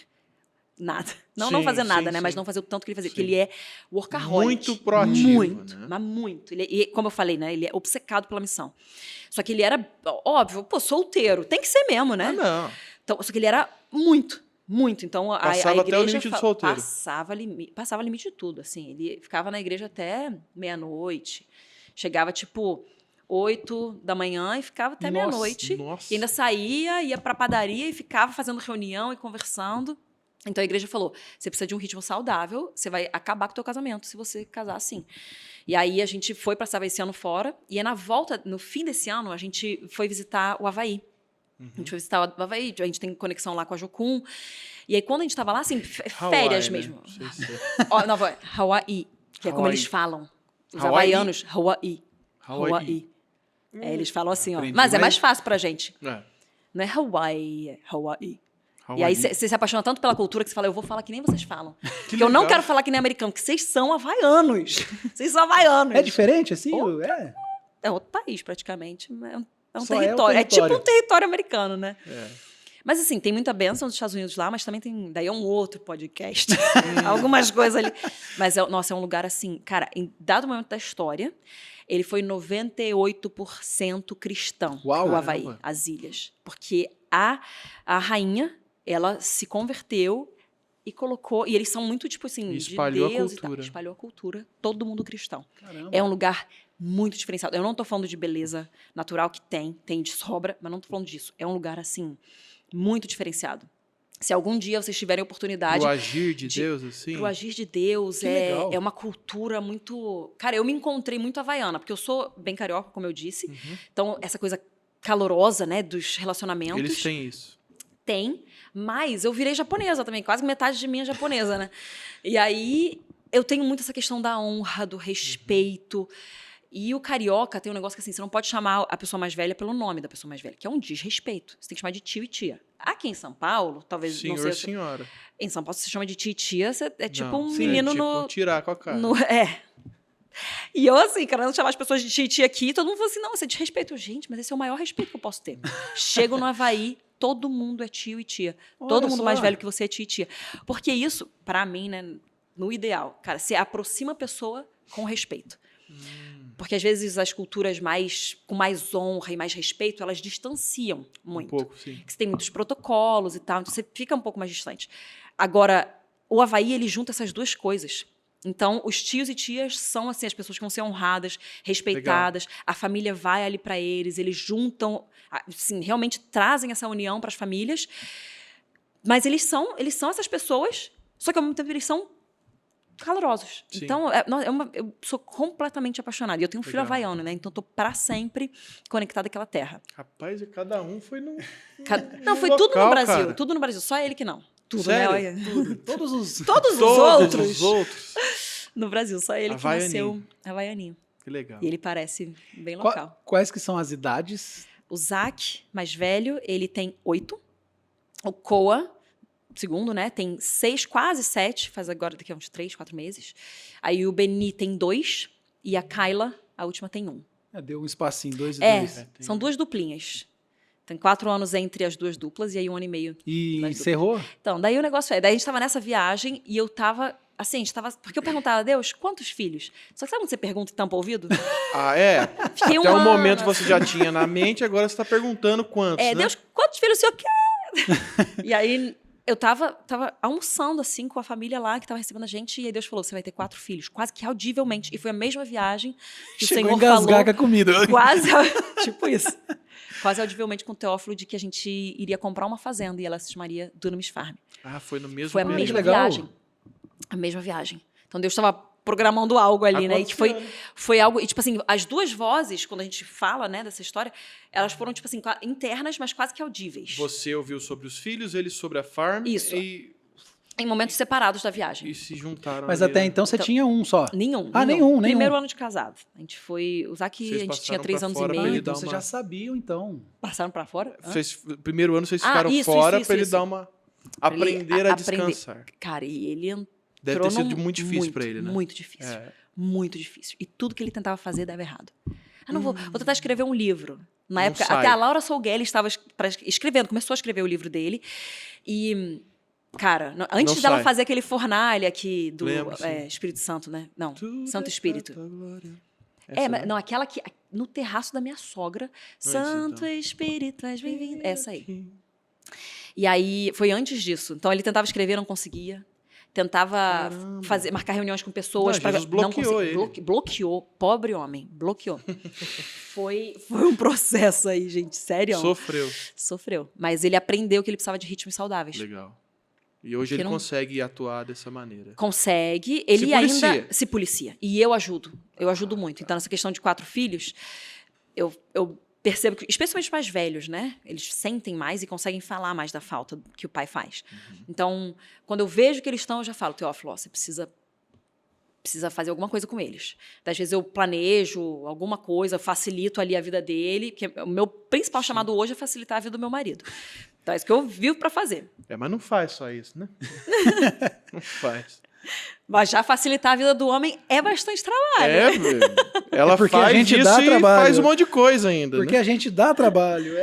nada. Não Sim, fazer nada, sim, né? Mas sim. não fazer o tanto que ele fazia. Sim. Porque ele é workaholic. Muito proativo, Muito, né? mas muito. E como eu falei, né? Ele é obcecado pela missão. Só que ele era, óbvio, solteiro. Tem que ser mesmo, né? Ah, não. Então, só que ele era muito. Então, a Passava até o igreja limite do solteiro. passava limite de tudo, assim. Ele ficava na igreja até meia-noite. Chegava, tipo, 8 da manhã e ficava até Nossa, meia-noite. Nossa. E ainda saía, ia pra padaria e ficava fazendo reunião e conversando. Então, a igreja falou, você precisa de um ritmo saudável, você vai acabar com o teu casamento se você casar assim. E aí, a gente foi passar esse ano fora. E aí, na volta, no fim desse ano, a gente foi visitar o Havaí. A gente foi visitar o Havaí, a gente tem conexão lá com a Jocum. E aí, quando a gente tava lá, assim, férias Hawaii, mesmo. Né? Não sei se Ó, não, Hawaii, que é como Hawaii. eles falam. Os Hawaii? havaianos, Hawaii. Hawaii. É, eles falam assim, ó. Aprendi Mas é mais. mais fácil pra gente. É. Não é Hawaii, é Hawaii. Hawaii. E aí você se apaixona tanto pela cultura que você fala, eu vou falar que nem vocês falam. Porque eu legal. não quero falar que nem americano, porque vocês são havaianos. Vocês são havaianos. É diferente, assim? Outra- É. É outro país, praticamente. É um Só é o território. É tipo território. um território americano, né? É. Mas assim, tem muita bênção dos Estados Unidos lá, mas também tem. Daí é um outro podcast. Algumas coisas ali. Mas, nossa, é um lugar assim. Cara, em dado momento da história, ele foi 98% cristão. Uau, o Havaí, caramba. as ilhas. Porque a rainha, ela se converteu e colocou. E eles são muito, tipo assim, E espalhou a de Deus e tal. cultura. Espalhou a cultura. Todo mundo cristão. Caramba. É um lugar muito diferenciado. Eu não tô falando de beleza natural, que tem de sobra, mas não tô falando disso. É um lugar, assim, muito diferenciado. Se algum dia vocês tiverem oportunidade O agir de de- Deus, assim. pro agir de Deus, Que legal. é uma cultura muito... Cara, eu me encontrei muito havaiana, porque eu sou bem carioca, como eu disse. Uhum. Então, essa coisa calorosa, né, dos relacionamentos. Eles têm isso. Tem, mas eu virei japonesa também, quase metade de mim é japonesa, né? E aí, eu tenho muito essa questão da honra, do respeito. E o carioca tem um negócio que, assim, você não pode chamar a pessoa mais velha pelo nome da pessoa mais velha, que é um desrespeito. Você tem que chamar de tio e tia. Aqui em São Paulo, talvez Senhor, não seja... senhora. Em São Paulo, se você chama de tio e tia, é tipo Não, um sim, menino é tipo no... tirar com a cara. E eu, assim, querendo chamar as pessoas de tia e tia aqui, todo mundo falou assim, não, você desrespeita. Eu, gente, mas esse é o maior respeito que eu posso ter. Chego no Havaí, todo mundo é tio e tia. Todo Olha mundo só. mais velho que você é tio e tia. Porque isso, pra mim, né, no ideal, cara, você aproxima a pessoa com respeito. Porque às vezes as culturas com mais honra e mais respeito, elas distanciam muito. Um pouco, sim. Porque você tem muitos protocolos e tal, então você fica um pouco mais distante. Agora, o Havaí, ele junta essas duas coisas. Então, os tios e tias são, assim, as pessoas que vão ser honradas, respeitadas, a família vai ali para eles juntam, assim, realmente trazem essa união para as famílias, mas eles são essas pessoas, só que ao mesmo tempo eles são calorosos. Sim. Então, eu sou completamente apaixonada. E eu tenho um filho Legal. havaiano, né? Então, eu tô para sempre conectada àquela terra. Rapaz, e cada um foi no. Não, foi local, tudo no Brasil. cara. Tudo no Brasil. Só ele que não. Tudo, Sério? né? Olha. Tudo, todos os... Todos os Todos outros. os outros. No Brasil, só ele que Havaianinho. nasceu havaianinho. Que legal. E ele parece bem local. Quais que são as idades? O Zac, mais velho, ele tem 8. O Koa, segundo, né? Tem 6, quase 7. Faz agora daqui a uns 3, 4 meses. Aí o Beni tem 2. E a Kyla, a última, tem 1. Deu um espacinho, 2 e É, 2. são 2 duplinhas. Tem 4 anos entre as 2 duplas e aí 1 ano e meio. E das encerrou? Então, daí o negócio daí a gente tava nessa viagem e eu tava, assim, a gente tava, porque eu perguntava a Deus, quantos filhos? Só que sabe quando você pergunta e tampa o ouvido? Ah, é? Fiquei Até um ano, momento você assim. já tinha na mente, agora você tá perguntando quantos, né? Deus, quantos filhos o senhor quer? E aí eu tava almoçando, assim, com a família lá, que tava recebendo a gente, e aí Deus falou, você vai ter 4 filhos, quase que audivelmente. E foi a mesma viagem que Chegou a o Senhor engasgar falou, com a comida. quase, tipo isso. Quase audivelmente com o Teófilo, de que a gente iria comprar uma fazenda, e ela se chamaria Dunamis Farm. Ah, foi no mesmo Foi a período. mesma legal. viagem. A mesma viagem. Então Deus estava programando algo ali, né? E que Aconteceu, né? foi algo. E, tipo assim, as 2 vozes, quando a gente fala, né, dessa história, elas foram, tipo assim, internas, mas quase que audíveis. Você ouviu sobre os filhos, ele sobre a farm. Isso. E Em momentos separados da viagem. se juntaram. Mas ali, até né? então você Então- tinha um só. Nenhum. Ah, nenhum. Primeiro ano de casado. A gente foi. O Zac, Vocês a gente tinha passaram 3 pra anos e fora pra meio. ele Então dar vocês uma- já sabiam, então. Passaram pra fora? Hã? Primeiro ano vocês Ah, ficaram isso, fora isso, pra ele isso. dar uma. Pra ele Aprender a aprender. descansar. Cara, e ele entrou Deve ter sido num- muito difícil pra ele, né? Muito difícil. É. Muito difícil. E tudo que ele tentava fazer dava errado. Ah, não vou tentar escrever um livro. Na Não época, sai. até a Laura Solgueli estava escrevendo, começou a escrever o livro dele. E, cara, antes Não dela sai. fazer aquele fornalha aqui do Lembro, sim. Espírito Santo, né? Não, Tudo Santo é Espírito. tanta glória. É, Essa, mas né? não, aquela que no terraço da minha sogra, Santo então. Espírito, és bem-vindo. Essa aí. E aí, foi antes disso. Então, ele tentava escrever, não conseguia. Tentava Caramba. marcar reuniões com pessoas. Não, Jesus bloqueou ele. Bloqueou. Pobre homem. Bloqueou. foi um processo aí, gente. Sério. Sofreu. Sofreu. Mas ele aprendeu que ele precisava de ritmos saudáveis. Legal. E hoje Que ele não- consegue atuar dessa maneira. Consegue. Ele Se ainda policia. se policia. E eu ajudo. Eu ajudo muito. Então, nessa questão de 4 filhos, eu percebo que, especialmente os mais velhos, né? Eles sentem mais e conseguem falar mais da falta que o pai faz. Então, quando eu vejo que eles estão, eu já falo, Teófilo, ó, você precisa fazer alguma coisa com eles. Às vezes eu planejo alguma coisa, facilito ali a vida dele, porque o meu principal chamado hoje é facilitar a vida do meu marido. Então, é isso que eu vivo para fazer. É, mas não faz só isso, né? Não faz. Mas já facilitar a vida do homem é bastante trabalho. É, ela porque a faz gente isso dá e trabalho. faz um monte de coisa ainda, Porque né? a gente dá trabalho.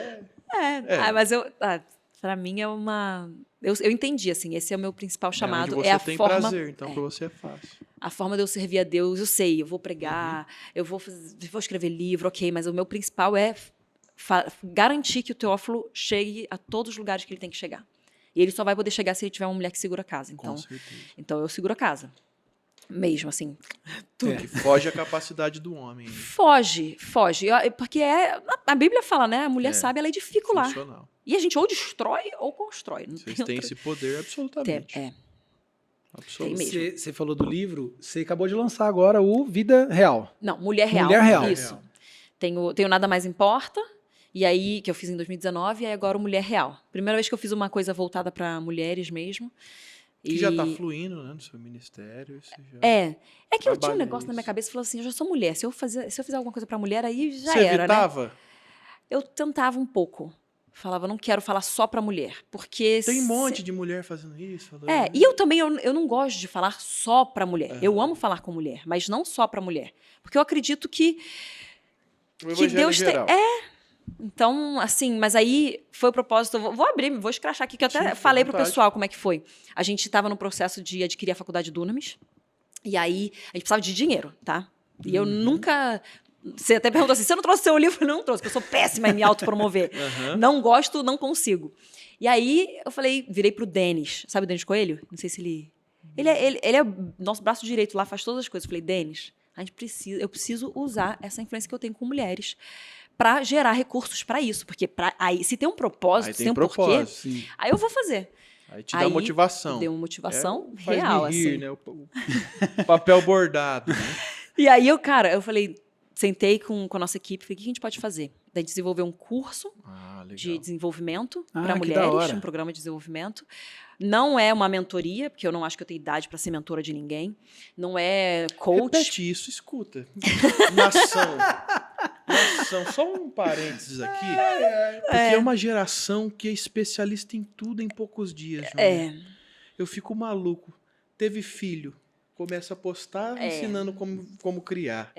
Mas pra mim é uma... Eu entendi, assim, esse é o meu principal chamado. É onde você É a tem forma... prazer, então pra você é fácil. A forma de eu servir a Deus, eu sei, eu vou pregar, eu vou escrever livro, ok, mas o meu principal é garantir que o Teófilo chegue a todos os lugares que ele tem que chegar. E ele só vai poder chegar se ele tiver uma mulher que segura a casa. Com Então, certeza. eu seguro a casa. Mesmo, assim. Que foge à capacidade do homem. Foge. Porque a Bíblia fala, né? A mulher sábia, ela edifica o lar. Funcional. E a gente ou destrói ou constrói. Não Vocês tem têm outra- esse poder absolutamente. É. Absolutamente. mesmo. Você falou do livro, você acabou de lançar agora o Vida Real. Não, Mulher Real. Mulher Real. Isso. Tenho Nada Mais Importa, e aí, que eu fiz em 2019, e aí agora o Mulher Real. Primeira vez que eu fiz uma coisa voltada para mulheres mesmo. Que já tá fluindo, né, no seu ministério. Você já... É que eu tinha um Trabalha negócio na minha isso. cabeça, falou assim, eu já sou mulher, se eu fizer alguma coisa para mulher, aí já Você era, né? evitava? Eu tentava um pouco. Falava, não quero falar só para mulher, porque... Tem um monte de mulher fazendo isso. Falando... E eu também, eu não gosto de falar só para mulher. Eu amo falar com mulher, mas não só para mulher. Porque eu acredito que O evangelho Deus tem... geral. Então, assim, mas aí foi o propósito. Vou abrir, vou escrachar aqui, que eu até Sim, fica à falei pro vontade. pessoal como é que foi. A gente estava no processo de adquirir a faculdade Dunamis, e aí a gente precisava de dinheiro, tá? E eu nunca. Você até perguntou assim: você não trouxe seu livro? Eu não trouxe, porque eu sou péssima em me autopromover. Não gosto, não consigo. E aí eu falei, virei pro Denis. Sabe o Denis Coelho? Não sei se ele. Ele é nosso braço direito lá, faz todas as coisas. Eu falei, Denis, eu preciso usar essa influência que eu tenho com mulheres para gerar recursos para isso. Porque aí, se tem um propósito, Aí se tem tem um porquê, propósito. Sim. aí eu vou fazer. Aí te dá motivação. Deu uma motivação Faz real, me rir, assim. né? O papel bordado. Né? E aí eu falei, sentei com a nossa equipe, falei, o que a gente pode fazer? Daí desenvolver um curso Ah, legal. de desenvolvimento Ah, para que da mulheres, hora. um programa de desenvolvimento. Não é uma mentoria, porque eu não acho que eu tenho idade para ser mentora de ninguém. Não é coach. Repete isso, escuta. Nação. Só um parênteses aqui. Porque é uma geração que é especialista em tudo em poucos dias. Júlia. Eu fico maluco. Teve filho. Começa a postar ensinando como criar.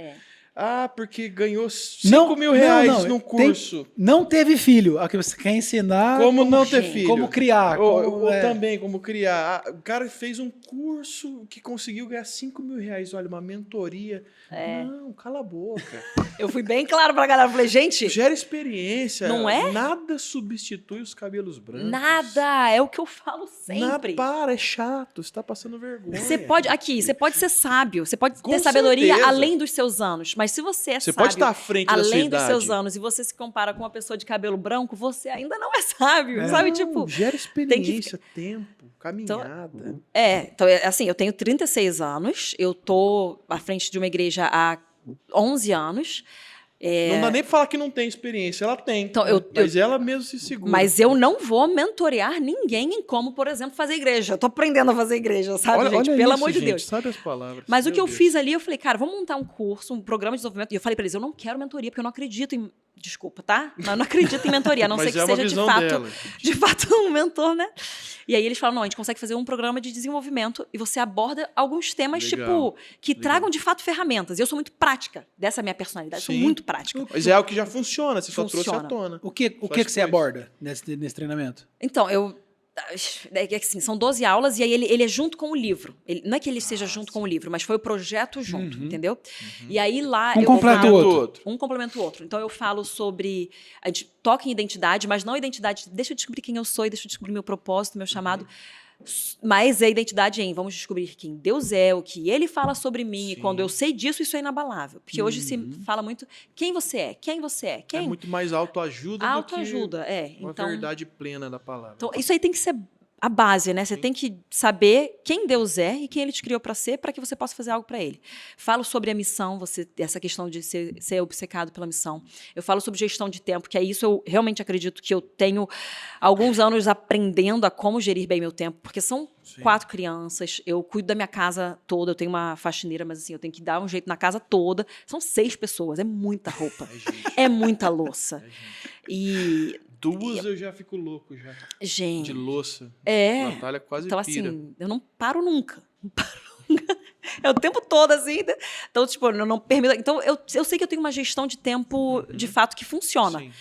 Ah, porque ganhou 5 mil reais num curso. Não teve filho. Aqui você quer ensinar Como não ter filho. como criar. Ou também como criar. O cara fez um curso que conseguiu ganhar 5 mil reais. Olha, uma mentoria. Não, cala a boca. Eu fui bem claro pra galera. Eu falei, gente, Gera experiência. Não é? Nada substitui os cabelos brancos. nada. É o que eu falo sempre. Para, é chato. Você tá passando vergonha. Você pode ser sábio, você pode Com ter sabedoria certeza. além dos seus anos, mas se você é Você sábio pode estar à frente da sua além dos idade. seus anos e você se compara com uma pessoa de cabelo branco, você ainda não é sábio, sabe? Não, Tipo, gera tem que experiência, tempo, caminhada. então, assim, eu tenho 36 anos, eu tô à frente de uma igreja há 11 anos, Não dá nem pra falar que não tem experiência, ela tem. Então, mas ela mesmo se segura. mas eu não vou mentorear ninguém em como, por exemplo, fazer igreja. Eu tô aprendendo a fazer igreja, sabe, olha, gente? olha Pelo isso, amor de gente, Deus. sabe as palavras. Mas o Meu que eu Deus. fiz ali, eu falei, cara, vamos montar um curso, um programa de desenvolvimento. E eu falei pra eles, eu não quero mentoria, porque eu não acredito em... Desculpa, tá? Mas eu não acredito em mentoria, a não Mas ser que é uma seja de visão fato, dela. de fato um mentor, né? E aí eles falam, não, a gente consegue fazer um programa de desenvolvimento e você aborda alguns temas, Legal, tipo, que tragam de fato ferramentas. E eu sou muito prática, dessa é a minha personalidade, eu Sim. sou muito prática. Mas é algo que já funciona, você só trouxe Funciona. à tona. O que Faz você coisa. aborda nesse treinamento? Então, é que assim, são 12 aulas e aí ele é junto com o livro. Não é que ele seja junto com o livro, mas foi o projeto junto, entendeu? E aí lá... Um completa o outro. Um complementa o outro. Então eu falo sobre... A gente toca em identidade, mas não identidade... Deixa eu descobrir quem eu sou e deixa eu descobrir meu propósito, meu chamado. Mas é identidade em vamos descobrir quem Deus é, o que Ele fala sobre mim. Sim. E quando eu sei disso, isso é inabalável. Porque hoje se fala muito quem você é, quem você é, quem... É muito mais autoajuda Autoajuda, do que uma Então, verdade plena da palavra. então, isso aí tem que ser a base, né? Você tem que saber quem Deus é e quem Ele te criou para ser, para que você possa fazer algo para Ele. Falo sobre a missão, essa questão de ser obcecado pela missão. Eu falo sobre gestão de tempo, que é isso eu realmente acredito que eu tenho alguns anos aprendendo a como gerir bem meu tempo, porque são 4 crianças, eu cuido da minha casa toda, eu tenho uma faxineira, mas assim, eu tenho que dar um jeito na casa toda. São 6 pessoas, é muita roupa, é muita louça. E... 2 eu já fico louco já. Gente, De louça. é. Natália quase Então, pira. assim, eu não paro nunca. Não paro nunca. É o tempo todo, assim. Né? Então, tipo, eu não permito. Então, eu sei que eu tenho uma gestão de tempo, de fato, que funciona. Sim.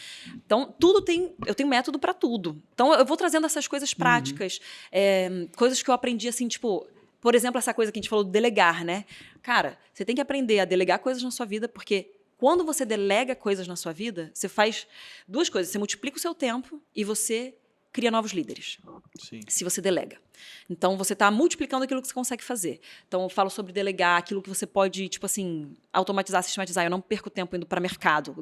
Então, eu tenho método para tudo. Então, eu vou trazendo essas coisas práticas, coisas que eu aprendi, assim, tipo. Por exemplo, essa coisa que a gente falou do delegar, né? Cara, você tem que aprender a delegar coisas na sua vida, porque quando você delega coisas na sua vida, você faz 2 coisas. Você multiplica o seu tempo e você cria novos líderes. Sim. Se você delega. Então, você está multiplicando aquilo que você consegue fazer. Então, eu falo sobre delegar, aquilo que você pode, tipo assim, automatizar, sistematizar. Eu não perco tempo indo para mercado.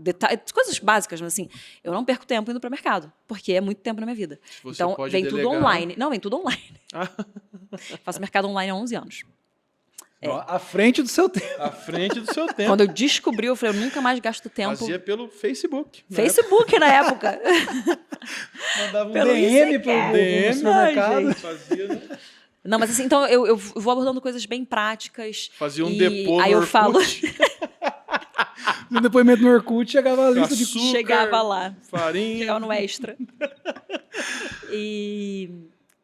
Coisas básicas, mas assim, eu não perco tempo indo para mercado, porque é muito tempo na minha vida. Você Então, pode vem tudo delegar. online. Não, vem tudo online. Ah, Faço mercado online há 11 anos. Ó, à frente do seu tempo. à frente do seu tempo. Quando eu descobri, eu falei, eu nunca mais gasto tempo. Fazia pelo Facebook. na Facebook na época. Mandava um Pelo DM ICQ. pro DM, supermercado. Ai, época. Fazia, né? Não, mas assim, então eu vou abordando coisas bem práticas. Fazia um e depô aí no eu falo, Orkut. No depoimento no Orkut chegava a lista de... Açúcar, chegava lá. farinha. Chegava no extra. E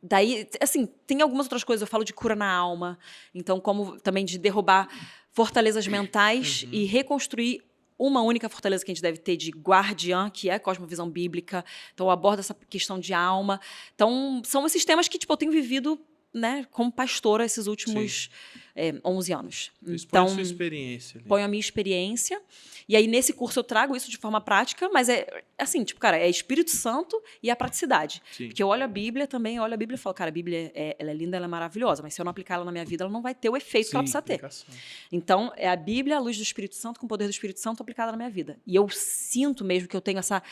daí, assim, tem algumas outras coisas. Eu falo de cura na alma. Então, como também de derrubar fortalezas mentais e reconstruir uma única fortaleza que a gente deve ter de guardiã, que é a cosmovisão bíblica. Então, eu abordo essa questão de alma. Então, são esses temas que, tipo, eu tenho vivido, né, como pastora esses últimos 11 anos. Expõe a sua experiência. ali. Ponho a minha experiência. E aí, nesse curso, eu trago isso de forma prática, mas é assim, tipo, cara, é Espírito Santo e a praticidade. Sim. Porque eu olho a Bíblia também, eu olho a Bíblia e falo, cara, a Bíblia ela é linda, ela é maravilhosa, mas se eu não aplicar ela na minha vida, ela não vai ter o efeito que ela precisa ter. Aplicação. Então, é a Bíblia, a luz do Espírito Santo, com o poder do Espírito Santo aplicada na minha vida. E eu sinto mesmo que eu tenho essa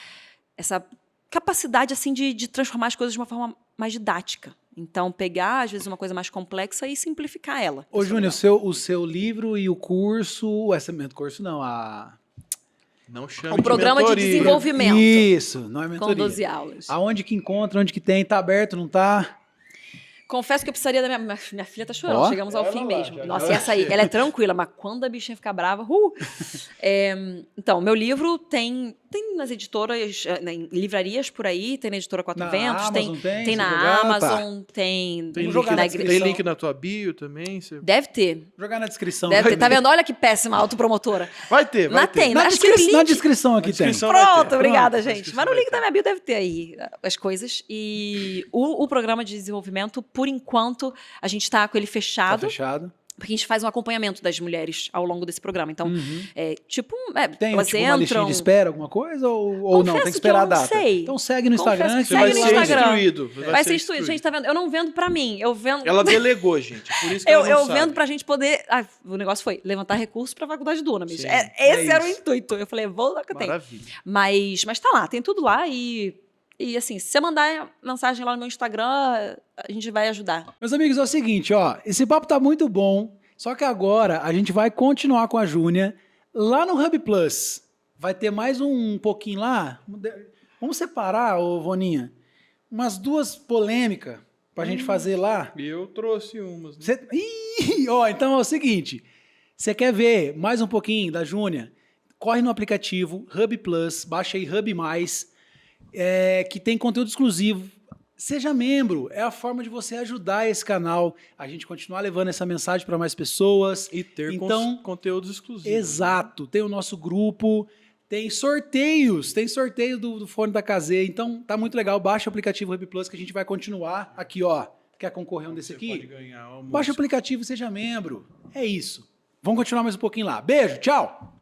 capacidade, assim, de transformar as coisas de uma forma mais didática. Então, pegar, às vezes, uma coisa mais complexa e simplificar ela. Ô, Júnior, o seu livro e o curso... Curso não, Não chame Um programa de mentoria. desenvolvimento. Isso, não é mentoria. Com 12 aulas. Aonde que encontra, onde que tem, tá aberto, não tá? Confesso que eu precisaria da minha filha tá chorando, Ó. chegamos ao Ela fim lá, mesmo. já Nossa, vai e essa aí, ela é tranquila, mas quando a bichinha fica brava, então, meu livro tem Tem nas editoras, em livrarias por aí, tem na editora Quatro Na Ventos, Amazon tem, tem se na jogar, Amazon, tem Tem, Vamos link, jogar na na descrição. tem link na tua bio também. Deve ter. Jogar na descrição. Deve vai ter. Tá ter. vendo? Olha que péssima autopromotora. Vai ter, vai Mas ter. tem, Na, acho que o descri- na link- descrição aqui Na descrição tem. vai ter. Pronto, obrigada, Pronto, gente. acho que Mas no isso vai link da minha bio deve ter aí as coisas. E o programa de desenvolvimento, por enquanto, a gente tá com ele Tá fechado. fechado. Porque a gente faz um acompanhamento das mulheres ao longo desse programa. Então, é tipo, Tem elas tipo, uma listinha entram. de espera, alguma coisa? Ou não? Tem Confesso que que esperar eu a não data. sei. Então segue no Confesso Instagram. que que Você segue vai no ser Instagram. instruído. Vai ser instruído. Gente, tá vendo? Eu não vendo pra mim. Eu vendo. Ela delegou, gente. Por isso que Eu, ela não eu sabe. vendo pra gente poder. O negócio foi levantar recursos pra faculdade do Unamis. Sim, Esse é era o isso. intuito. Eu falei, vou lá que eu tenho. Maravilha. Mas tá lá, tem tudo lá e assim, se você mandar mensagem lá no meu Instagram, a gente vai ajudar. Meus amigos, é o seguinte, ó. Esse papo tá muito bom. Só que agora a gente vai continuar com a Júnia lá no Hub Plus. Vai ter mais um pouquinho lá. Vamos separar, ô Voninha, umas duas polêmicas pra gente fazer lá. Eu trouxe umas. Né? Ó, então é o seguinte. Você quer ver mais um pouquinho da Júnia? Corre no aplicativo Hub Plus, baixa aí Hub+, que tem conteúdo exclusivo. Seja membro, é a forma de você ajudar esse canal, a gente continuar levando essa mensagem para mais pessoas. E ter Então, conteúdos exclusivos. exato, tem o nosso grupo, tem sorteio do fone da KZ, então tá muito legal, baixa o aplicativo Hub Plus que a gente vai continuar aqui, ó. Quer concorrer um desse Você aqui? pode ganhar almoço. Baixa o aplicativo e seja membro. É isso. Vamos continuar mais um pouquinho lá. Beijo, tchau!